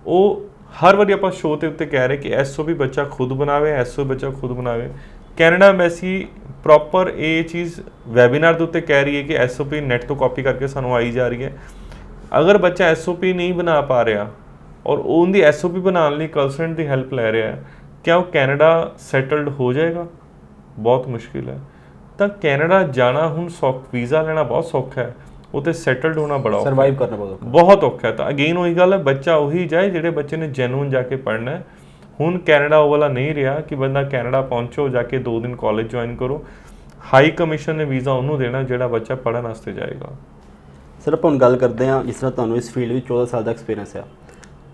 ਉਹ ਹਰ ਵਾਰੀ ਆਪਾਂ ਸ਼ੋਅ ਦੇ ਉੱਤੇ ਕਹਿ ਰਹੇ ਕਿ SOP ਬੱਚਾ ਖੁਦ ਬਣਾਵੇ, SOP ਬੱਚਾ ਖੁਦ ਬਣਾਵੇ। ਕੈਨੇਡਾ ਐਮਬੈਸੀ ਪ੍ਰੋਪਰ ਇਹ ਚੀਜ਼ ਵੈਬੀਨਾਰ ਦੇ ਉੱਤੇ ਕਹਿ ਰਹੀ ਹੈ ਕਿ SOP ਨੈਟ ਤੋਂ ਕਾਪੀ ਕਰਕੇ ਸਾਨੂੰ ਆਈ ਜਾ ਰਹੀ ਹੈ। ਅਗਰ ਬੱਚਾ SOP ਨਹੀਂ ਬਣਾ ਪਾ ਰਿਹਾ ਔਰ ਉਹਦੀ SOP ਬਣਾਉਣ ਲਈ ਕੰਸਲਟੈਂਟ ਦੀ ਹੈਲਪ ਲੈ ਰਿਹਾ ਹੈ, ਕਿਆ ਉਹ ਕੈਨੇਡਾ ਸੈਟਲਡ ਹੋ ਜਾਏਗਾ? ਬਹੁਤ ਮੁਸ਼ਕਿਲ ਹੈ। ਤਾਂ ਕੈਨੇਡਾ ਜਾਣਾ ਹੁਣ ਵੀਜ਼ਾ ਲੈਣਾ ਬਹੁਤ ਸੌਖਾ ਹੈ, ਉੱਥੇ ਸੈਟਲਡ ਹੋਣਾ ਬੜਾ ਔਖਾ, ਸਰਵਾਈਵ ਕਰਨਾ ਬਹੁਤ ਔਖਾ ਹੈ। ਤਾਂ ਅਗੇਨ ਉਹੀ ਗੱਲ ਹੈ, ਬੱਚਾ ਉਹੀ ਜਾਏ ਜਿਹੜੇ ਬੱਚੇ ਨੇ ਜੈਨੂਨ ਜਾ ਕੇ ਪੜ੍ਹਨਾ ਹੈ। ਹੁਣ ਕੈਨੇਡਾ ਉਹ ਵਾਲਾ ਨਹੀਂ ਰਿਹਾ ਕਿ ਬੰਦਾ ਕੈਨੇਡਾ ਪਹੁੰਚੋ, ਜਾ ਕੇ 2 ਦਿਨ ਕਾਲਜ ਜੁਆਇਨ ਕਰੋ। ਹਾਈ ਕਮਿਸ਼ਨ ਨੇ ਵੀਜ਼ਾ ਉਹਨੂੰ ਦੇਣਾ ਜਿਹੜਾ ਬੱਚਾ ਪੜ੍ਹਨ ਵਾਸਤੇ ਜਾਏਗਾ। ਸਰ, ਆਪਾਂ ਹੁਣ ਗੱਲ ਕਰਦੇ ਹਾਂ, ਜਿਸ ਤਰ੍ਹਾਂ ਤੁਹਾਨੂੰ ਇਸ ਫੀਲਡ ਵਿੱਚ 14 ਸਾਲ ਦਾ ਐਕਸਪੀਰੀਅੰਸ ਆ,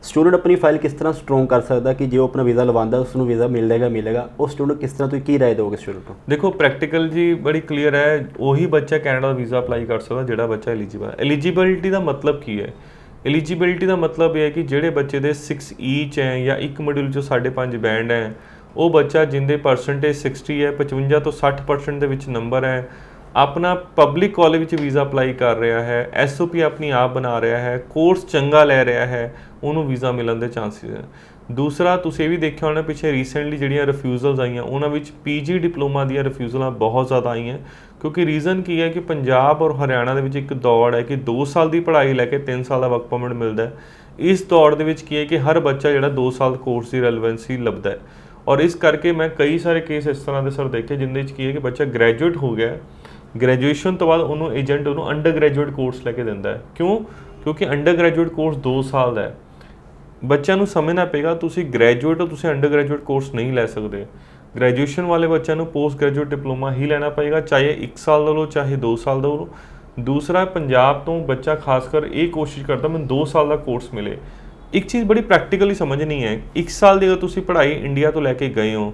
ਸਟੂਡੈਂਟ ਆਪਣੀ ਫਾਈਲ ਕਿਸ ਤਰ੍ਹਾਂ ਸਟਰੋਂਗ ਕਰ ਸਕਦਾ ਕਿ ਜੇ ਉਹ ਆਪਣਾ ਵੀਜ਼ਾ ਲਵਾਉਂਦਾ ਉਸ ਨੂੰ ਵੀਜ਼ਾ ਮਿਲੇਗਾ, ਉਹ ਸਟੂਡੈਂਟ ਕਿਸ ਤਰ੍ਹਾਂ, ਤੁਸੀਂ ਕੀ ਰਾਏ ਦਿਓਗੇ ਸਟੂਡੈਂਟ ਨੂੰ? ਦੇਖੋ ਪ੍ਰੈਕਟੀਕਲ ਜੀ ਬੜੀ ਕਲੀਅਰ ਹੈ, ਉਹੀ ਬੱਚਾ ਕੈਨੇਡਾ ਦਾ ਵੀਜ਼ਾ ਅਪਲਾਈ ਕਰ ਸਕਦਾ ਜਿਹੜਾ ਬੱਚਾ ਐਲੀਜੀਬਲ ਹੈ। ਐਲੀਜੀਬਿਲਿਟੀ ਦਾ ਮਤਲਬ ਕੀ ਹੈ? ਐਲੀਜੀਬਿਲਿਟੀ ਦਾ ਮਤਲਬ ਇਹ ਹੈ ਕਿ ਜਿਹੜੇ ਬੱਚੇ ਦੇ 6 ਈਚ ਹੈ ਜਾਂ ਇੱਕ ਮੋਡਿਊਲ 'ਚੋਂ 5.5 ਬੈਂਡ ਹੈ, ਉਹ ਬੱਚਾ ਜਿੰਦੇ ਪਰਸੈਂਟੇਜ 60 ਹੈ, 55 ਤੋਂ 60% ਦੇ ਵਿੱਚ ਨੰਬਰ ਹੈ, ਆਪਣਾ ਪਬਲਿਕ ਕਾਲਜ ਵਿੱਚ ਵੀਜ਼ਾ ਅਪਲਾਈ ਕਰ ਰਿਹਾ ਹੈ, SOP ਆਪਣੀ ਆਪ ਬਣਾ ਰਿਹਾ ਹੈ, ਕੋਰਸ ਚੰਗਾ ਲੈ ਰਿਹਾ ਹੈ, ਉਹਨੂੰ ਵੀਜ਼ਾ ਮਿਲਣ ਦੇ ਚਾਂਸਿਸ ਹੈ। ਦੂਸਰਾ ਤੁਸੀਂ ਇਹ ਵੀ ਦੇਖਿਆ ਹੋਣਾ ਪਿੱਛੇ ਰੀਸੈਂਟਲੀ ਜਿਹੜੀਆਂ ਰਿਫਿਊਜ਼ਲਸ ਆਈਆਂ ਉਹਨਾਂ ਵਿੱਚ ਪੀਜੀ ਡਿਪਲੋਮਾ ਦੀਆਂ ਰਿਫਿਊਜ਼ਲਾਂ ਬਹੁਤ ਜ਼ਿਆਦਾ ਆਈਆਂ, ਕਿਉਂਕਿ ਰੀਜ਼ਨ ਕੀ ਹੈ ਕਿ ਪੰਜਾਬ ਔਰ ਹਰਿਆਣਾ ਦੇ ਵਿੱਚ ਇੱਕ ਦੌੜ ਹੈ ਕਿ 2 ਸਾਲ ਦੀ ਪੜ੍ਹਾਈ ਲੈ ਕੇ 3 ਸਾਲ ਦਾ ਵਰਕ ਪਰਮਿਟ ਮਿਲਦਾ ਹੈ। ਇਸ ਦੌੜ ਦੇ ਵਿੱਚ ਕੀ ਹੈ ਕਿ ਹਰ ਬੱਚਾ ਜਿਹੜਾ 2 ਸਾਲ ਕੋਰਸ ਦੀ ਰੈਲੇਵੈਂਸੀ ਲੱਭਦਾ ਹੈ, ਔਰ ਇਸ ਕਰਕੇ ਮੈਂ ਕਈ ਸਾਰੇ ਕੇਸ ਇਸ ਤਰ੍ਹਾਂ ਦੇ ਸਰ ਦੇਖੇ ਜਿਨ੍ਹਾਂ ਵਿੱਚ ਕੀ ਹੈ ਕਿ ਬੱਚਾ ਗ੍ਰੈਜੂਏਟ ਹੋ ਗਿਆ, ਗ੍ਰੈਜੂਏਸ਼ਨ ਤੋਂ ਬਾਅਦ ਉਹਨੂੰ ਏਜੰਟ ਉਹਨੂੰ ਅੰਡਰ ਗ੍ਰੈਜੂਏਟ ਕੋਰਸ ਲੈ ਕੇ ਦਿੰਦਾ ਹੈ। ਕਿਉਂਕਿ ਅੰਡਰ ਗ੍ਰੈਜੂਏਟ ਕੋਰਸ 2 ਸਾਲ ਦਾ ਹੈ। ਬੱਚਿਆਂ ਨੂੰ ਸਮਝਣਾ ਪਏਗਾ ਤੁਸੀਂ ਗ੍ਰੈਜੂਏਟ ਹੋ, ਤੁਸੀਂ ਅੰਡਰ ਗ੍ਰੈਜੂਏਟ ਕੋਰਸ ਨਹੀਂ ਲੈ ਸਕਦੇ। ਗ੍ਰੈਜੂਏਸ਼ਨ ਵਾਲੇ ਬੱਚਿਆਂ ਨੂੰ ਪੋਸਟ ਗ੍ਰੈਜੂਏਟ ਡਿਪਲੋਮਾ ਹੀ ਲੈਣਾ ਪਏਗਾ, ਚਾਹੇ 1 ਸਾਲ ਦਾ ਲਓ ਚਾਹੇ 2 ਸਾਲ ਦਾ ਲਓ। ਦੂਸਰਾ, ਪੰਜਾਬ ਤੋਂ ਬੱਚਾ ਖਾਸ ਕਰ ਇਹ ਕੋਸ਼ਿਸ਼ ਕਰਦਾ ਮੈਨੂੰ 2 ਸਾਲ ਦਾ ਕੋਰਸ ਮਿਲੇ। ਇੱਕ ਚੀਜ਼ ਬੜੀ ਪ੍ਰੈਕਟੀਕਲੀ ਸਮਝਣੀ ਹੈ, 1 ਸਾਲ ਦੀ ਅਗਰ ਤੁਸੀਂ ਪੜ੍ਹਾਈ ਇੰਡੀਆ ਤੋਂ ਲੈ ਕੇ ਗਏ ਹੋ,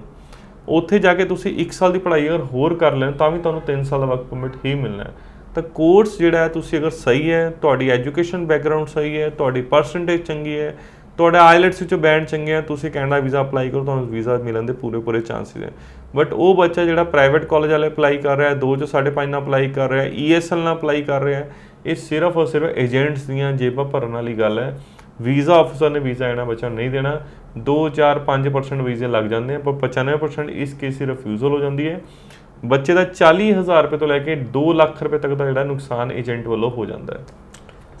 ਉੱਥੇ ਜਾ ਕੇ ਤੁਸੀਂ 1 ਸਾਲ ਦੀ ਪੜ੍ਹਾਈ ਅਗਰ ਹੋਰ ਕਰ ਲੈਣ ਤਾਂ ਵੀ ਤੁਹਾਨੂੰ 3 ਸਾਲ ਦਾ ਵਰਕ ਪਰਮਿਟ ਹੀ ਮਿਲਣਾ ਹੈ। ਤਾਂ ਕੋਰਸ ਜਿਹੜਾ ਹੈ ਤੁਸੀਂ ਅਗਰ ਸਹੀ ਹੈ, ਤੁਹਾਡੀ ਐਜੂਕੇਸ਼ਨ ਬੈਕਗਰਾਊਂਡ ਸਹੀ ਹੈ, ਤੁਹਾਡੀ ਪਰਸੈਂਟੇਜ ਚੰਗੀ ਹੈ, ਤੁਹਾਡਾ ਆਈਲੈਟਸ ਵਿੱਚੋਂ ਬੈਂਡ ਚੰਗੇ ਆ, ਤੁਸੀਂ ਕੈਨੇਡਾ ਵੀਜ਼ਾ ਅਪਲਾਈ ਕਰੋ, ਤੁਹਾਨੂੰ ਵੀਜ਼ਾ ਮਿਲਣ ਦੇ ਪੂਰੇ ਚਾਂਸਿਸ ਹੈ। ਬਟ ਉਹ ਬੱਚਾ ਜਿਹੜਾ ਪ੍ਰਾਈਵੇਟ ਕਾਲਜ ਵਾਲੇ ਅਪਲਾਈ ਕਰ ਰਿਹਾ, 2 ਚੋਂ 5.5 ਨਾਲ ਅਪਲਾਈ ਕਰ ਰਿਹਾ, ESL ਨਾਲ ਅਪਲਾਈ ਕਰ ਰਿਹਾ, ਇਹ ਸਿਰਫ ਔਰ ਸਿਰਫ ਏਜੰਟਸ ਦੀਆਂ ਜੇਬਾਂ ਭਰਨ ਵਾਲੀ ਗੱਲ ਹੈ। ਵੀਜ਼ਾ ਆਫਿਸਰ ਨੇ ਵੀਜ਼ਾ ਇਹਨਾਂ ਬੱਚਾ ਨਹੀਂ ਦੇਣਾ। 2, 4, 5% ਵੀਜ਼ੇ ਲੱਗ ਜਾਂਦੇ ਆ, ਪਰ 95% ਇਸ ਕੇਸ ਦੀ ਰਿਫਿਊਜ਼ਲ ਹੋ ਜਾਂਦੀ ਹੈ। ਬੱਚੇ ਦਾ 40,000 ਰੁਪਏ ਤੋਂ ਲੈ ਕੇ 2 ਲੱਖ ਰੁਪਏ ਤੱਕ ਦਾ ਜਿਹੜਾ ਨੁਕਸਾਨ ਏਜੰਟ ਵੱਲੋਂ ਹੋ ਜਾਂਦਾ ਹੈ।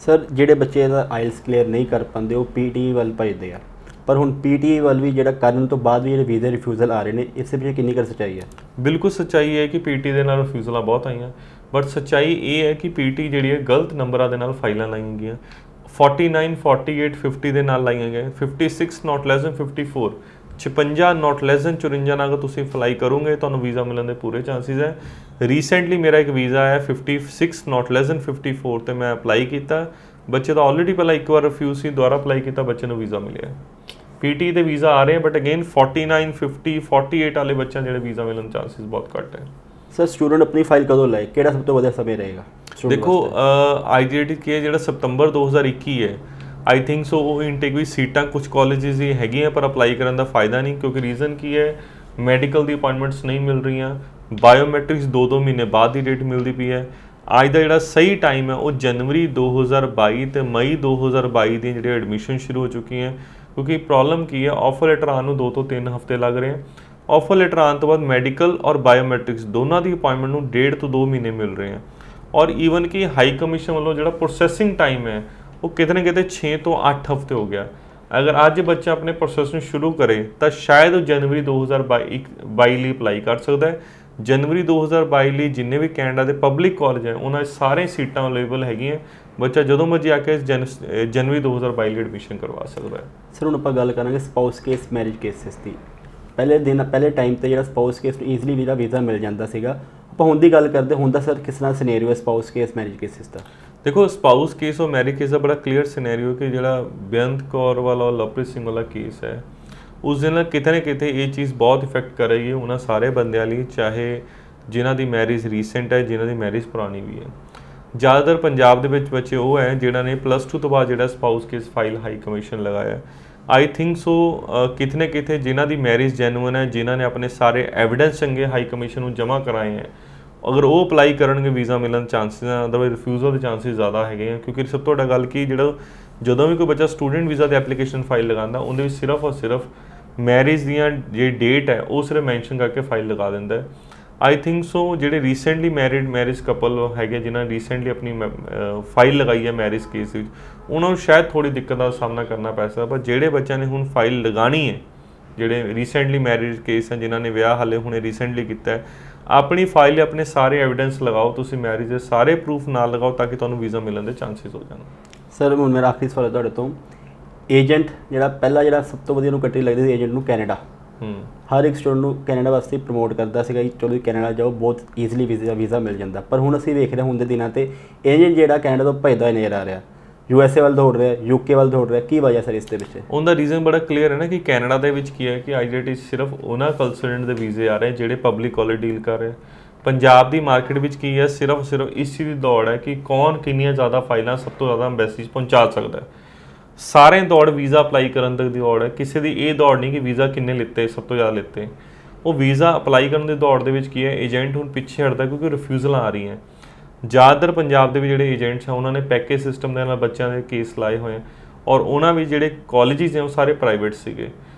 ਸਰ, ਜਿਹੜੇ ਬੱਚੇ ਦਾ ਆਇਲਸ ਕਲੀਅਰ ਨਹੀਂ ਕਰ ਪਾਉਂਦੇ ਉਹ PTE ਵੱਲ ਭੱਜਦੇ ਆ, ਪਰ ਹੁਣ PTE ਵੱਲ ਵੀ ਜਿਹੜਾ ਕਰਨ ਤੋਂ ਬਾਅਦ ਵੀ ਜਿਹੜੇ ਵੀਜ਼ੇ ਰਿਫਿਊਜ਼ਲ ਆ ਰਹੇ ਨੇ, ਇਸ ਪਿੱਛੇ ਕਿੰਨੀ ਕਰ ਸੱਚਾਈ ਹੈ? ਬਿਲਕੁਲ ਸੱਚਾਈ ਹੈ ਕਿ PTE ਦੇ ਨਾਲ ਰਿਫਿਊਜ਼ਲਾਂ ਬਹੁਤ ਆਈਆਂ, ਬਟ ਸੱਚਾਈ ਇਹ ਹੈ ਕਿ PTE ਜਿਹੜੀ ਹੈ ਗਲਤ ਨੰਬਰਾਂ ਦੇ ਨਾਲ ਫਾਈਲਾਂ ਲਾਈਆਂ ਗਈਆਂ। 49, 48, 50 ਦੇ ਨਾਲ ਲਾਈਆਂ ਗਈਆਂ, 56 not less than 54, 56 not less than 54 ਨਾਲ ਅਗਰ ਤੁਸੀਂ ਅਪਲਾਈ ਕਰੋਗੇ ਤੁਹਾਨੂੰ ਵੀਜ਼ਾ ਮਿਲਣ ਦੇ ਪੂਰੇ ਚਾਂਸਿਸ ਹੈ। ਰੀਸੈਂਟਲੀ ਮੇਰਾ ਇੱਕ ਵੀਜ਼ਾ ਆਇਆ 56 not less than 54 ਤੇ ਮੈਂ ਅਪਲਾਈ ਕੀਤਾ, ਬੱਚੇ ਦਾ ਆਲਰੇਡੀ ਪਹਿਲਾਂ ਇੱਕ ਵਾਰ ਰਿਫਿਊਜ਼ ਸੀ, ਦੁਬਾਰਾ ਅਪਲਾਈ ਕੀਤਾ, ਬੱਚੇ ਨੂੰ ਵੀਜ਼ਾ ਮਿਲਿਆ। PTE ਦੇ ਵੀਜ਼ਾ ਆ ਰਹੇ ਬਟ ਅਗੇਨ 49, 50, 48 ਵਾਲੇ ਬੱਚਿਆਂ ਜਿਹੜੇ ਵੀਜ਼ਾ ਮਿਲਣ ਚਾਂਸਿਸ ਬਹੁਤ ਘੱਟ ਹੈ। ਸਰ, ਸਟੂਡੈਂਟ ਆਪਣੀ ਫਾਈਲ ਕਦੋਂ ਲਾਏ, ਕਿਹੜਾ ਸਭ ਤੋਂ ਵਧੀਆ ਸਮੇਂ ਰਹੇਗਾ? ਦੇਖੋ IGIT ਕੀ ਜਿਹੜਾ ਸਤੰਬਰ 2021 ਹੈ, ਆਈ ਥਿੰਕ ਸੋ ਉਹ ਇਨਟੇਕ ਵੀ ਸੀਟਾਂ ਕੁਝ ਕਾਲਜਿਸ ਹੀ ਹੈਗੀਆਂ ਪਰ ਅਪਲਾਈ ਕਰਨ ਦਾ ਫਾਇਦਾ ਨਹੀਂ, ਕਿਉਂਕਿ ਰੀਜ਼ਨ ਕੀ ਹੈ, ਮੈਡੀਕਲ ਦੀ ਅਪਾਇੰਟਮੈਂਟਸ ਨਹੀਂ ਮਿਲ ਰਹੀਆਂ, ਬਾਇਓਮੈਟ੍ਰਿਕਸ 2 ਮਹੀਨੇ ਬਾਅਦ ਦੀ ਡੇਟ ਮਿਲਦੀ ਪਈ ਹੈ। ਅੱਜ ਦਾ ਜਿਹੜਾ ਸਹੀ ਟਾਈਮ ਹੈ ਉਹ ਜਨਵਰੀ 2022 ਤੇ ਮਈ 2022 ਦੀਆਂ ਜਿਹੜੀਆਂ ਐਡਮਿਸ਼ਨ ਸ਼ੁਰੂ ਹੋ ਚੁੱਕੀਆਂ, ਕਿਉਂਕਿ ਪ੍ਰੋਬਲਮ ਕੀ ਹੈ, ਆਫਰ ਲੈਟਰ ਆਉਣ ਨੂੰ 2 ਤੋਂ 3 ਹਫ਼ਤੇ ਲੱਗ ਰਹੇ ਆ। ਆਫਰ ਲੈਟਰ ਆਉਣ ਤੋਂ ਬਾਅਦ ਮੈਡੀਕਲ ਔਰ ਬਾਇਓਮੈਟ੍ਰਿਕਸ ਦੋਨਾਂ ਦੀ ਅਪਾਇੰਟਮੈਂਟ ਨੂੰ 1.5 ਤੋਂ 2 ਮਹੀਨੇ ਮਿਲ ਰਹੇ ਆ, ਔਰ ਈਵਨ ਕਿ ਹਾਈ ਕਮਿਸ਼ਨ ਵੱਲੋਂ ਜਿਹੜਾ ਪ੍ਰੋਸੈਸਿੰਗ ਟਾਈਮ ਹੈ ਉਹ ਕਿਤੇ ਨਾ ਕਿਤੇ 6 ਤੋਂ 8 ਹਫ਼ਤੇ ਹੋ ਗਿਆ। ਅਗਰ ਅੱਜ ਬੱਚਾ ਆਪਣੇ ਪ੍ਰੋਸੈਸ ਨੂੰ ਸ਼ੁਰੂ ਕਰੇ ਤਾਂ ਸ਼ਾਇਦ ਉਹ ਜਨਵਰੀ 2022 ਲਈ ਅਪਲਾਈ ਕਰ ਸਕਦਾ ਹੈ। ਜਨਵਰੀ 2022 ਲਈ ਜਿੰਨੇ ਵੀ ਕੈਨੇਡਾ ਦੇ ਪਬਲਿਕ ਕਾਲਜ ਹੈ ਉਹਨਾਂ ਵਿੱਚ ਸਾਰੇ ਸੀਟਾਂ ਅਵੇਲੇਬਲ ਹੈਗੀਆਂ, ਬੱਚਾ ਜਦੋਂ ਮਰਜ਼ੀ ਆ ਕੇ ਜਨਵਰੀ 2022 ਲਈ ਐਡਮਿਸ਼ਨ ਕਰਵਾ ਸਕਦਾ ਹੈ। ਸਰ, ਹੁਣ ਆਪਾਂ ਗੱਲ ਕਰਾਂਗੇ ਸਪਾਊਸ ਕੇਸ, ਮੈਰਿਜ ਕੇਸਿਸ ਦੀ। ਪਹਿਲੇ ਟਾਈਮ ਤੇ ਜਿਹੜਾ ਸਪਾਊਸ ਕੇਸ ਨੂੰ ਈਜ਼ੀਲੀ ਵੀਜ਼ਾ ਮਿਲ ਜਾਂਦਾ ਸੀਗਾ। ਆਪਾਂ ਹੁਣ ਦੀ ਗੱਲ ਕਰਦੇ, ਹੁਣ ਦਾ ਸਰ ਕਿਸ ਤਰ੍ਹਾਂ ਸਿਨੈਰੀਓ ਹੈ ਸਪਾਊਸ ਕੇਸ, ਮੈਰਿਜ ਕੇਸਿਸ ਦਾ? ਦੇਖੋ, ਸਪਾਊਸ ਕੇਸ ਔਰ ਮੈਰਿਜ ਕੇਸ ਦਾ ਬੜਾ ਕਲੀਅਰ ਸਿਨੈਰੀਓ ਕਿ ਜਿਹੜਾ ਬੇਅੰਤ ਕੌਰ ਵਾਲਾ ਔਰ ਲਵਪ੍ਰੀਤ ਸਿੰਘ ਵਾਲਾ ਕੇਸ ਹੈ, ਉਸ ਦੇ ਨਾਲ ਕਿਤੇ ਨਾ ਕਿਤੇ ਇਹ ਚੀਜ਼ ਬਹੁਤ ਇਫੈਕਟ ਕਰੇਗੀ ਉਹਨਾਂ ਸਾਰੇ ਬੰਦਿਆਂ ਲਈ, ਚਾਹੇ ਜਿਨ੍ਹਾਂ ਦੀ ਮੈਰਿਜ ਰੀਸੈਂਟ ਹੈ, ਜਿਨ੍ਹਾਂ ਦੀ ਮੈਰਿਜ ਪੁਰਾਣੀ ਵੀ ਹੈ। ਜ਼ਿਆਦਾਤਰ ਪੰਜਾਬ ਦੇ ਵਿੱਚ ਬੱਚੇ ਉਹ ਹੈ ਜਿਨ੍ਹਾਂ ਨੇ +2 ਤੋਂ ਬਾਅਦ ਜਿਹੜਾ spouse case file high commission ਲਗਾਇਆ। ਆਈ ਥਿੰਕ ਸੋ ਕਿਤੇ ਨਾ ਕਿਤੇ ਜਿਨ੍ਹਾਂ ਦੀ ਮੈਰਿਜ ਜੈਨੂਅਨ ਹੈ, ਜਿਨ੍ਹਾਂ ਨੇ ਆਪਣੇ ਸਾਰੇ ਐਵੀਡੈਂਸ ਚੰਗੇ ਹਾਈ ਕਮਿਸ਼ਨ ਨੂੰ ਜਮ੍ਹਾਂ ਕਰਾਏ ਹੈ, ਅਗਰ ਉਹ ਅਪਲਾਈ ਕਰਨਗੇ ਵੀਜ਼ਾ ਮਿਲਣ ਚਾਂਸਿਸ ਹੈ, ਅਦਰਵਾਈਜ਼ ਰਿਫਿਊਜ਼ਲ ਦੇ ਚਾਂਸਿਸ ਜ਼ਿਆਦਾ ਹੈਗੇ ਆ। ਕਿਉਂਕਿ ਸਭ ਤੋਂ ਵੱਡਾ ਗੱਲ ਕਿ ਜਦੋਂ ਵੀ ਕੋਈ ਬੱਚਾ ਸਟੂਡੈਂਟ ਵੀਜ਼ਾ ਦੀ ਐਪਲੀਕੇਸ਼ਨ ਫਾਈਲ ਲਗਾਉਂਦਾ ਉਹਦੇ ਵਿੱਚ ਸਿਰਫ ਔਰ ਸਿਰਫ ਮੈਰਿਜ ਦੀਆਂ ਜਿਹੜੀ ਡੇਟ ਹੈ ਉਹ ਸਿਰਫ ਮੈਂਸ਼ਨ ਕਰਕੇ ਫਾਈਲ ਲਗਾ ਦਿੰਦਾ ਹੈ। ਆਈ ਥਿੰਕ ਸੋ ਜਿਹੜੇ ਰੀਸੈਂਟਲੀ ਮੈਰਿਜ ਕਪਲ ਹੈਗੇ ਜਿਨ੍ਹਾਂ ਨੇ ਰੀਸੈਂਟਲੀ ਆਪਣੀ ਫਾਈਲ ਲਗਾਈ ਹੈ ਮੈਰਿਜ ਕੇਸ ਵਿੱਚ, ਉਹਨਾਂ ਨੂੰ ਸ਼ਾਇਦ ਥੋੜ੍ਹੀ ਦਿੱਕਤ ਦਾ ਸਾਹਮਣਾ ਕਰਨਾ ਪੈ ਸਕਦਾ, ਪਰ ਜਿਹੜੇ ਬੱਚਿਆਂ ਨੇ ਹੁਣ ਫਾਈਲ ਲਗਾਉਣੀ ਹੈ, ਜਿਹੜੇ ਰੀਸੈਂਟਲੀ ਮੈਰਿਜ ਕੇਸ ਹੈ, ਜਿਨ੍ਹਾਂ ਨੇ ਵਿਆਹ ਹਾਲੇ ਹੁਣੇ ਰੀਸੈਂਟਲੀ ਕੀਤਾ ਹੈ, ਆਪਣੀ ਫਾਈਲ ਆਪਣੇ ਸਾਰੇ ਐਵੀਡੈਂਸ ਲਗਾਓ, ਤੁਸੀਂ ਮੈਰਿਜ ਦੇ ਸਾਰੇ ਪ੍ਰੂਫ ਨਾਲ ਲਗਾਓ ਤਾਂ ਕਿ ਤੁਹਾਨੂੰ ਵੀਜ਼ਾ ਮਿਲਣ ਦੇ ਚਾਂਸਿਸ ਹੋ ਜਾਣ। ਸਰ, ਹੁਣ ਮੇਰਾ ਆਖਰੀ ਸਵਾਲ ਹੈ ਤੁਹਾਡੇ ਤੋਂ, ਏਜੰਟ ਜਿਹੜਾ ਸਭ ਤੋਂ ਵਧੀਆ ਨੂੰ ਕੰਟਰੀ ਲੱਗਦੀ ਸੀ ਏਜੰਟ ਨੂੰ, ਕੈਨੇਡਾ। ਹਰ ਇੱਕ ਸਟੂਡੈਂਟ ਨੂੰ ਕੈਨੇਡਾ ਵਾਸਤੇ ਪ੍ਰਮੋਟ ਕਰਦਾ ਸੀਗਾ ਕਿ ਚਲੋ ਕੈਨੇਡਾ ਜਾਓ, ਬਹੁਤ ਈਜ਼ੀਲੀ ਵੀਜ਼ਾ ਮਿਲ ਜਾਂਦਾ, ਪਰ ਹੁਣ ਅਸੀਂ ਵੇਖ ਰਹੇ ਹੁਣ ਦੇ ਦਿਨਾਂ 'ਤੇ ਏਜੰਟ ਜਿਹੜਾ ਕੈਨੇਡਾ ਤੋਂ ਭੱਜਦਾ ਨਜ਼ਰ ਆ ਰਿਹਾ, USA ਵੱਲ ਦੌੜ ਰਿਹਾ, UK ਵੱਲ ਦੌੜ ਰਿਹਾ। ਕੀ ਵਜ੍ਹਾ ਸਰ ਇਸ ਦੇ ਪਿੱਛੇ? ਉਹਦਾ ਰੀਜ਼ਨ ਬੜਾ ਕਲੀਅਰ ਹੈ ਨਾ ਕਿ ਕੈਨੇਡਾ ਦੇ ਵਿੱਚ ਕੀ ਹੈ ਕਿ IGIT ਸਿਰਫ ਉਹਨਾਂ ਕੰਸਲਟੈਂਟ ਦੇ ਵੀਜ਼ੇ ਆ ਰਹੇ ਜਿਹੜੇ ਪਬਲਿਕ ਕਾਲਜ ਡੀਲ ਕਰ ਰਹੇ। ਪੰਜਾਬ ਦੀ ਮਾਰਕੀਟ ਵਿੱਚ ਕੀ ਹੈ, ਸਿਰਫ ਇਸ ਚੀਜ਼ ਦੀ ਦੌੜ ਹੈ ਕਿ ਕੌਣ ਕਿੰਨੀਆਂ ਜ਼ਿਆਦਾ ਫਾਈਲਾਂ ਸਭ ਤੋਂ ਜ਼ਿਆਦਾ ਐਮਬੈਸੀ ਪਹੁੰਚਾ ਸਕਦਾ ਹੈ। ਸਾਰੇ ਦੌੜ ਵੀਜ਼ਾ ਅਪਲਾਈ ਕਰਨ ਤੱਕ ਦੀ ਦੌੜ ਹੈ, ਕਿਸੇ ਦੀ ਇਹ ਦੌੜ ਨਹੀਂ ਕਿ ਵੀਜ਼ਾ ਕਿੰਨੇ ਲਿੱਤੇ, ਸਭ ਤੋਂ ਜ਼ਿਆਦਾ ਲਿੱਤੇ। ਉਹ ਵੀਜ਼ਾ ਅਪਲਾਈ ਕਰਨ ਦੀ ਦੌੜ ਦੇ ਵਿੱਚ ਕੀ ਹੈ, ਏਜੰਟ ਹੁਣ ਪਿੱਛੇ ਹਟਦਾ ਕਿਉਂਕਿ ਰਿਫਿਊਜ਼ਲਾਂ ਆ ਰਹੀਆਂ। ਜ਼ਿਆਦਾਤਰ ਪੰਜਾਬ ਦੇ ਵੀ ਜਿਹੜੇ ਏਜੰਟਸ ਆ ਉਹਨਾਂ ਨੇ ਪੈਕੇਜ ਸਿਸਟਮ ਦੇ ਨਾਲ ਬੱਚਿਆਂ ਦੇ ਕੇਸ ਲਾਏ ਹੋਏ ਆ, ਔਰ ਉਹਨਾਂ ਵੀ ਜਿਹੜੇ ਕਾਲਜਿਸ ਨੇ ਉਹ ਸਾਰੇ ਪ੍ਰਾਈਵੇਟ ਸੀਗੇ।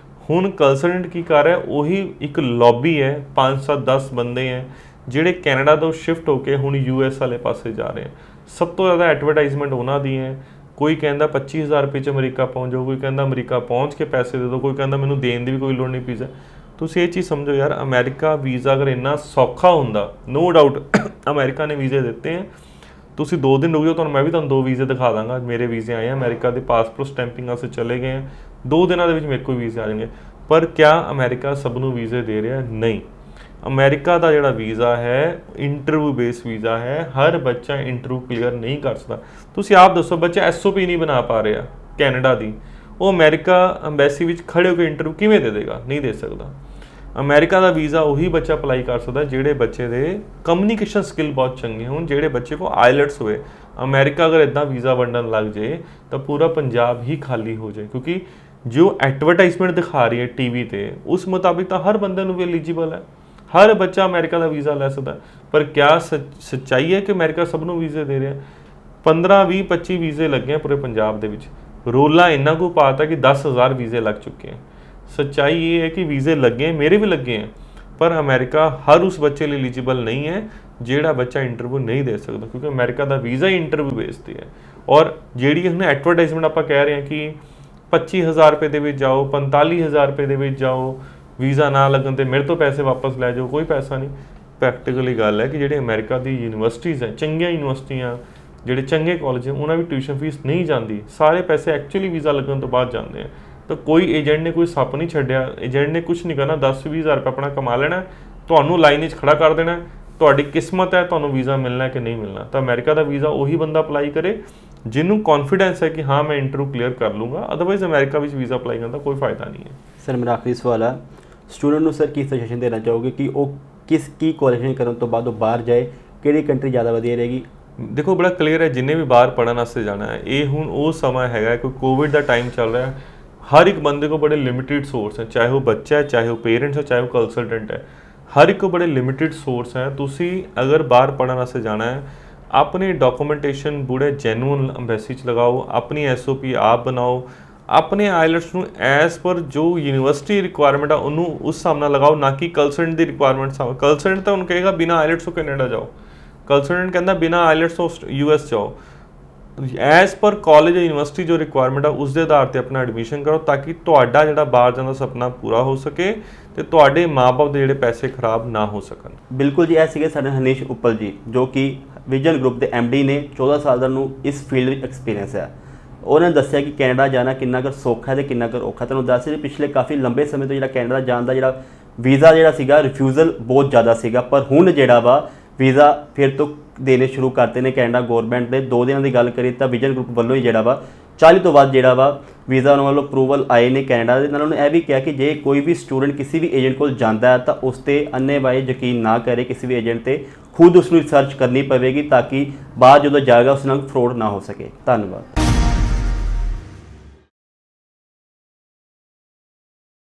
ਹੁਣ ਕੰਸਲਟੈਂਟ ਕੀ ਕਰ ਰਿਹਾ, ਉਹੀ ਇੱਕ ਲੌਬੀ ਹੈ, 5-7-10 ਬੰਦੇ ਹੈ ਜਿਹੜੇ ਕੈਨੇਡਾ ਤੋਂ ਸ਼ਿਫਟ ਹੋ ਕੇ ਹੁਣ US ਵਾਲੇ ਪਾਸੇ ਜਾ ਰਹੇ ਹੈ। ਸਭ ਤੋਂ ਜ਼ਿਆਦਾ ਐਡਵਰਟਾਈਜ਼ਮੈਂਟ ਉਹਨਾਂ ਦੀ ਹੈ। ਕੋਈ ਕਹਿੰਦਾ 25,000 ਰੁਪਏ 'ਚ ਅਮਰੀਕਾ ਪਹੁੰਚ ਜਾਓ, ਕੋਈ ਕਹਿੰਦਾ ਅਮਰੀਕਾ ਪਹੁੰਚ ਕੇ ਪੈਸੇ ਦੇ ਦਿਓ, ਕੋਈ ਕਹਿੰਦਾ ਮੈਨੂੰ ਦੇਣ ਦੀ ਵੀ ਕੋਈ ਲੋੜ ਨਹੀਂ ਵੀਜ਼ਾ। ਤੁਸੀਂ ਇਹ ਚੀਜ਼ ਸਮਝੋ ਯਾਰ, ਅਮਰੀਕਾ ਵੀਜ਼ਾ ਅਗਰ ਇੰਨਾ ਸੌਖਾ ਹੁੰਦਾ, ਨੋ ਡਾਊਟ ਅਮਰੀਕਾ ਨੇ ਵੀਜ਼ੇ ਦਿੱਤੇ ਹੈ। ਤੁਸੀਂ 2 ਦਿਨ ਰੁਕ ਜਾਓ, ਤੁਹਾਨੂੰ ਮੈਂ ਵੀ ਤੁਹਾਨੂੰ 2 ਵੀਜ਼ੇ ਦਿਖਾ ਦਾਂਗਾ। ਮੇਰੇ ਵੀਜ਼ੇ ਆਏ ਆ ਅਮਰੀਕਾ ਦੇ, ਪਾਸਪੋਰਟ ਸਟੈਂਪਿੰਗ ਵਾਸਤੇ ਚਲੇ ਗਏ ਆ, 2 ਦਿਨਾਂ ਦੇ ਵਿੱਚ ਮੇਰੇ ਕੋਲ ਵੀਜ਼ੇ ਆ ਜਾਣਗੇ। ਪਰ ਕਿਆ ਅਮਰੀਕਾ ਸਭ ਨੂੰ ਵੀਜ਼ੇ ਦੇ ਰਿਹਾ? ਨਹੀਂ। ਅਮਰੀਕਾ ਦਾ ਜਿਹੜਾ ਵੀਜ਼ਾ ਹੈ ਇੰਟਰਵਿਊ ਬੇਸ ਵੀਜ਼ਾ ਹੈ। ਹਰ ਬੱਚਾ ਇੰਟਰਵਿਊ ਕਲੀਅਰ ਨਹੀਂ ਕਰ ਸਕਦਾ। ਤੁਸੀਂ ਆਪ ਦੱਸੋ, ਬੱਚਾ SOP ਨਹੀਂ ਬਣਾ ਪਾ ਰਿਹਾ ਕੈਨੇਡਾ ਦੀ, ਉਹ ਅਮਰੀਕਾ ਅੰਬੈਸੀ ਵਿੱਚ ਖੜੇ ਹੋ ਕੇ ਇੰਟਰਵਿਊ ਕਿਵੇਂ ਦੇ ਦੇਗਾ? ਨਹੀਂ ਦੇ ਸਕਦਾ। ਅਮਰੀਕਾ ਦਾ ਵੀਜ਼ਾ ਉਹੀ ਬੱਚਾ ਅਪਲਾਈ ਕਰ ਸਕਦਾ ਜਿਹੜੇ ਬੱਚੇ ਦੇ ਕਮਿਊਨੀਕੇਸ਼ਨ ਸਕਿੱਲ ਬਹੁਤ ਚੰਗੇ ਹੋਣ, ਜਿਹੜੇ ਬੱਚੇ ਕੋ ਆਈਲੈਟਸ ਹੋਵੇ। ਅਮਰੀਕਾ ਅਗਰ ਇੱਦਾਂ ਵੀਜ਼ਾ ਵੰਡਣ ਲੱਗ ਜੇ ਤਾਂ ਪੂਰਾ ਪੰਜਾਬ ਹੀ ਖਾਲੀ ਹੋ ਜਾਏ, ਕਿਉਂਕਿ ਜੋ ਐਡਵਰਟਾਈਜ਼ਮੈਂਟ ਦਿਖਾ ਰਹੀ ਹੈ ਟੀਵੀ ਤੇ ਉਸ ਮੁਤਾਬਿਕ ਤਾਂ ਹਰ ਬੰਦੇ ਨੂੰ ਵੀ ਐਲੀਜੀਬਲ ਹੈ, ਹਰ ਬੱਚਾ ਅਮਰੀਕਾ ਦਾ ਵੀਜ਼ਾ ਲੈ ਸਕਦਾ। ਪਰ ਕਿਆ ਸੱਚਾਈ ਹੈ ਕਿ ਅਮਰੀਕਾ ਸਭ ਨੂੰ ਵੀਜ਼ੇ ਦੇ ਰਿਹਾ? 15, 20, 25 ਵੀਜ਼ੇ ਲੱਗੇ ਆ ਪੂਰੇ ਪੰਜਾਬ ਦੇ ਵਿੱਚ। ਰੋਲਾ ਇੰਨਾ ਕੁ ਪਾਤਾ ਕਿ 10,000 ਵੀਜ਼ੇ ਲੱਗ ਚੁੱਕੇ हैं। ਸੱਚਾਈ ਇਹ ਹੈ ਕਿ ਵੀਜ਼ੇ ਲੱਗੇ, ਮੇਰੇ ਵੀ ਲੱਗੇ हैं, ਪਰ ਅਮਰੀਕਾ ਹਰ ਉਸ ਬੱਚੇ ਲਈ ਐਲੀਜੀਬਲ ਨਹੀਂ ਹੈ ਜਿਹੜਾ ਬੱਚਾ ਇੰਟਰਵਿਊ ਨਹੀਂ ਦੇ ਸਕਦਾ, ਕਿਉਂਕਿ ਅਮਰੀਕਾ ਦਾ ਵੀਜ਼ਾ ਹੀ ਇੰਟਰਵਿਊ ਬੇਸਡ ਹੈ। ਔਰ ਜਿਹੜੀ ਹੁਣ ਐਡਵਰਟਾਈਜ਼ਮੈਂਟ ਆਪਾਂ ਕਹਿ ਰਹੇ ਹਾਂ ਕਿ 25,000 ਰੁਪਏ ਦੇ ਵਿੱਚ ਜਾਓ, 45,000 ਰੁਪਏ ਦੇ ਵਿੱਚ ਜਾਓ, ਵੀਜ਼ਾ ਨਾ ਲੱਗਣ ਤੇ ਮੇਰੇ ਤੋਂ ਪੈਸੇ ਵਾਪਸ ਲੈ ਜਾਓ, ਕੋਈ ਪੈਸਾ ਨਹੀਂ। ਪ੍ਰੈਕਟੀਕਲੀ ਗੱਲ ਹੈ ਕਿ ਜਿਹੜੇ ਅਮਰੀਕਾ ਦੀ ਯੂਨੀਵਰਸਿਟੀਜ਼ ਹੈ, ਚੰਗੀਆਂ ਯੂਨੀਵਰਸਿਟੀਆਂ, ਜਿਹੜੇ ਚੰਗੇ ਕਾਲਜ ਹੈ, ਉਹਨਾਂ ਦੀ ਟਿਊਸ਼ਨ ਫੀਸ ਨਹੀਂ ਜਾਂਦੀ। ਸਾਰੇ ਪੈਸੇ ਐਕਚੁਅਲੀ ਵੀਜ਼ਾ ਲੱਗਣ ਤੋਂ ਬਾਅਦ ਜਾਂਦੇ ਆ। ਤਾਂ ਕੋਈ ਏਜੰਟ ਨੇ ਕੋਈ ਸੱਪ ਨਹੀਂ ਛੱਡਿਆ, ਏਜੰਟ ਨੇ ਕੁਝ ਨਹੀਂ ਕਰਨਾ, 10-20,000 ਰੁਪਏ ਆਪਣਾ ਕਮਾ ਲੈਣਾ, ਤੁਹਾਨੂੰ ਲਾਈਨ 'ਚ ਖੜਾ ਕਰ ਦੇਣਾ। ਤੁਹਾਡੀ ਕਿਸਮਤ ਹੈ ਤੁਹਾਨੂੰ ਵੀਜ਼ਾ ਮਿਲਣਾ ਕਿ ਨਹੀਂ ਮਿਲਣਾ। ਤਾਂ ਅਮਰੀਕਾ ਦਾ ਵੀਜ਼ਾ ਉਹੀ ਬੰਦਾ ਅਪਲਾਈ ਕਰੇ ਜਿਹਨੂੰ ਕੌਨਫੀਡੈਂਸ ਹੈ ਕਿ ਹਾਂ ਮੈਂ ਇੰਟਰਵਿਊ ਕਲੀਅਰ ਕਰ ਲੂੰਗਾ। ਅਦਰਵਾਈਜ਼ ਅਮਰੀਕਾ ਵਿੱਚ ਵੀਜ਼ਾ ਅਪਲਾਈ ਕਰਨ ਦਾ ਕੋਈ ਫਾਇਦਾ ਨਹੀਂ ਹੈ। ਸਰ ਮੇਰਾ ਆਖਰੀ ਸਵਾਲ ਹੈ, ਸਟੂਡੈਂਟ ਨੂੰ ਸਰ ਕੀ ਸੁਜੈਸ਼ਨ ਦੇਣਾ ਚਾਹੋਗੇ ਕਿ ਉਹ ਕੀ ਕੁਆਲੀਫਿਕੇਸ਼ਨ ਕਰਨ ਤੋਂ ਬਾਅਦ ਉਹ ਬਾਹਰ ਜਾਏ, ਕਿਹੜੀ ਕੰਟਰੀ ਜ਼ਿਆਦਾ ਵਧੀਆ ਰਹੇਗੀ? ਦੇਖੋ ਬੜਾ ਕਲੀਅਰ ਹੈ, ਜਿੰਨੇ ਵੀ ਬਾਹਰ ਪੜ੍ਹਨ ਵਾਸਤੇ ਜਾਣਾ ਹੈ, ਇਹ ਹੁਣ ਉਹ ਸਮਾਂ ਹੈਗਾ ਕਿ ਕੋਵਿਡ ਦਾ ਟਾਈਮ ਚੱਲ ਰਿਹਾ ਹੈ। ਹਰ ਇੱਕ ਬੰਦੇ ਕੋ ਬੜੇ ਲਿਮਿਟਿਡ ਸੋਰਸ ਹੈ, ਚਾਹੇ ਉਹ ਬੱਚਾ ਹੈ, ਚਾਹੇ ਉਹ ਪੇਰੈਂਟਸ ਹੈ, ਚਾਹੇ ਉਹ ਕੰਸਲਟੈਂਟ ਹੈ, ਹਰ ਇੱਕ ਕੋ ਬੜੇ ਲਿਮਿਟਿਡ ਸੋਰਸ ਹੈ। ਤੁਸੀਂ ਅਗਰ ਬਾਹਰ ਪੜ੍ਹਨ ਵਾਸਤੇ ਜਾਣਾ ਹੈ, ਆਪਣੀ ਡਾਕੂਮੈਂਟੇਸ਼ਨ ਬੜੇ ਜੈਨੂਅਨ ਅੰਬੈਸੀ 'ਚ ਲਗਾਓ, ਆਪਣੀ SOP ਆਪ ਬਣਾਓ, ਆਪਣੇ ਆਈਲੈਟਸ ਨੂੰ ਐਜ਼ ਪਰ ਜੋ ਯੂਨੀਵਰਸਿਟੀ ਰਿਕੁਆਇਰਮੈਂਟ ਆ ਉਹਨੂੰ ਉਸ ਹਿਸਾਬ ਨਾਲ ਲਗਾਓ, ਨਾ ਕਿ ਕੰਸਲਟੈਂਟ ਦੀ ਰਿਕੁਆਇਰਮੈਂਟ ਹਿਸਾਬ। ਕੰਸਲਟੈਂਟ ਤਾਂ ਉਹਨੂੰ ਕਹੇਗਾ ਬਿਨਾ ਆਈਲੈਟਸ ਤੋਂ ਕੈਨੇਡਾ ਜਾਓ, ਕੰਸਲਟੈਂਟ ਕਹਿੰਦਾ ਬਿਨਾ ਆਈਲੈਟਸ ਤੋਂ US ਜਾਓ। ਐਜ਼ ਪਰ ਕਾਲਜ ਜਾਂ ਯੂਨੀਵਰਸਿਟੀ ਜੋ ਰਿਕੁਆਇਰਮੈਂਟ ਆ ਉਸ ਦੇ ਆਧਾਰ ਤੇ ਆਪਣਾ ਐਡਮਿਸ਼ਨ ਕਰੋ, ਤਾਂ ਕਿ ਤੁਹਾਡਾ ਜਿਹੜਾ ਬਾਹਰ ਜਾਣ ਦਾ ਸੁਪਨਾ ਪੂਰਾ ਹੋ ਸਕੇ ਤੇ ਤੁਹਾਡੇ ਮਾਪੇ ਦੇ ਜਿਹੜੇ ਪੈਸੇ ਖਰਾਬ ਨਾ ਹੋ ਸਕਣ। ਬਿਲਕੁਲ ਜੀ, ਇਹ ਸੀਗੇ ਸਾਡੇ ਹਨੀਸ਼ ਉੱਪਲ ਜੀ, ਜੋ ਕਿ ਵਿਜ਼ਨ ਗਰੁੱਪ ਦੇ MD ਨੇ। 14 ਸਾਲ ਦਾ ਨੂੰ ਇਸ ਫੀਲਡ ਵਿੱਚ ਐਕਸਪੀਰੀਅੰਸ ਹੈ। ਉਹਨਾਂ ਨੇ ਦੱਸਿਆ ਕਿ ਕੈਨੇਡਾ ਜਾਣਾ ਕਿੰਨਾ ਕੁ ਸੌਖਾ ਤੇ ਕਿੰਨਾ ਕੁ ਔਖਾ। ਤੁਹਾਨੂੰ ਦੱਸ ਰਿਹਾ ਪਿਛਲੇ ਕਾਫੀ ਲੰਬੇ ਸਮੇਂ ਤੋਂ ਜਿਹੜਾ ਕੈਨੇਡਾ ਜਾਣ ਦਾ ਜਿਹੜਾ ਵੀਜ਼ਾ ਜਿਹੜਾ ਸੀਗਾ ਰਿਫਿਊਜ਼ਲ ਬਹੁਤ ਜ਼ਿਆਦਾ ਸੀਗਾ, ਪਰ ਹੁਣ ਜਿਹੜਾ ਵਾ ਵੀਜ਼ਾ ਫਿਰ ਤੋਂ ਦੇਣੇ ਸ਼ੁਰੂ ਕਰਤੇ ਨੇ ਕੈਨੇਡਾ ਗੌਰਮੈਂਟ ਨੇ। 2 ਦਿਨਾਂ ਦੀ ਗੱਲ ਕਰੀ ਤਾਂ ਵਿਜ਼ਨ ਗਰੁੱਪ ਵੱਲੋਂ ਹੀ ਜਿਹੜਾ ਵਾ 40 ਤੋਂ ਵੱਧ ਜਿਹੜਾ ਵਾ ਵੀਜ਼ਾ ਉਹਨਾਂ ਵੱਲੋਂ ਅਪਰੂਵਲ ਆਏ ਨੇ ਕੈਨੇਡਾ ਦੇ। ਨਾਲ ਉਹਨੇ ਇਹ ਵੀ ਕਿਹਾ ਕਿ ਜੇ ਕੋਈ ਵੀ ਸਟੂਡੈਂਟ ਕਿਸੇ ਵੀ ਏਜੰਟ ਕੋਲ ਜਾਂਦਾ ਹੈ ਤਾਂ ਉਸ 'ਤੇ ਅੰਨ੍ਹੇਵਾਹੀ ਯਕੀਨ ਨਾ ਕਰੇ, ਕਿਸੇ ਵੀ ਏਜੰਟ 'ਤੇ ਖੁਦ ਉਸ ਨੂੰ ਰਿਸਰਚ ਕਰਨੀ ਪਵੇਗੀ ਤਾਂ ਕਿ ਬਾਅਦ ਜਦੋਂ ਜਾਏਗਾ ਉਸ ਨਾਲ ਫਰੋਡ ਨਾ ਹੋ ਸਕੇ। ਧੰਨਵਾਦ।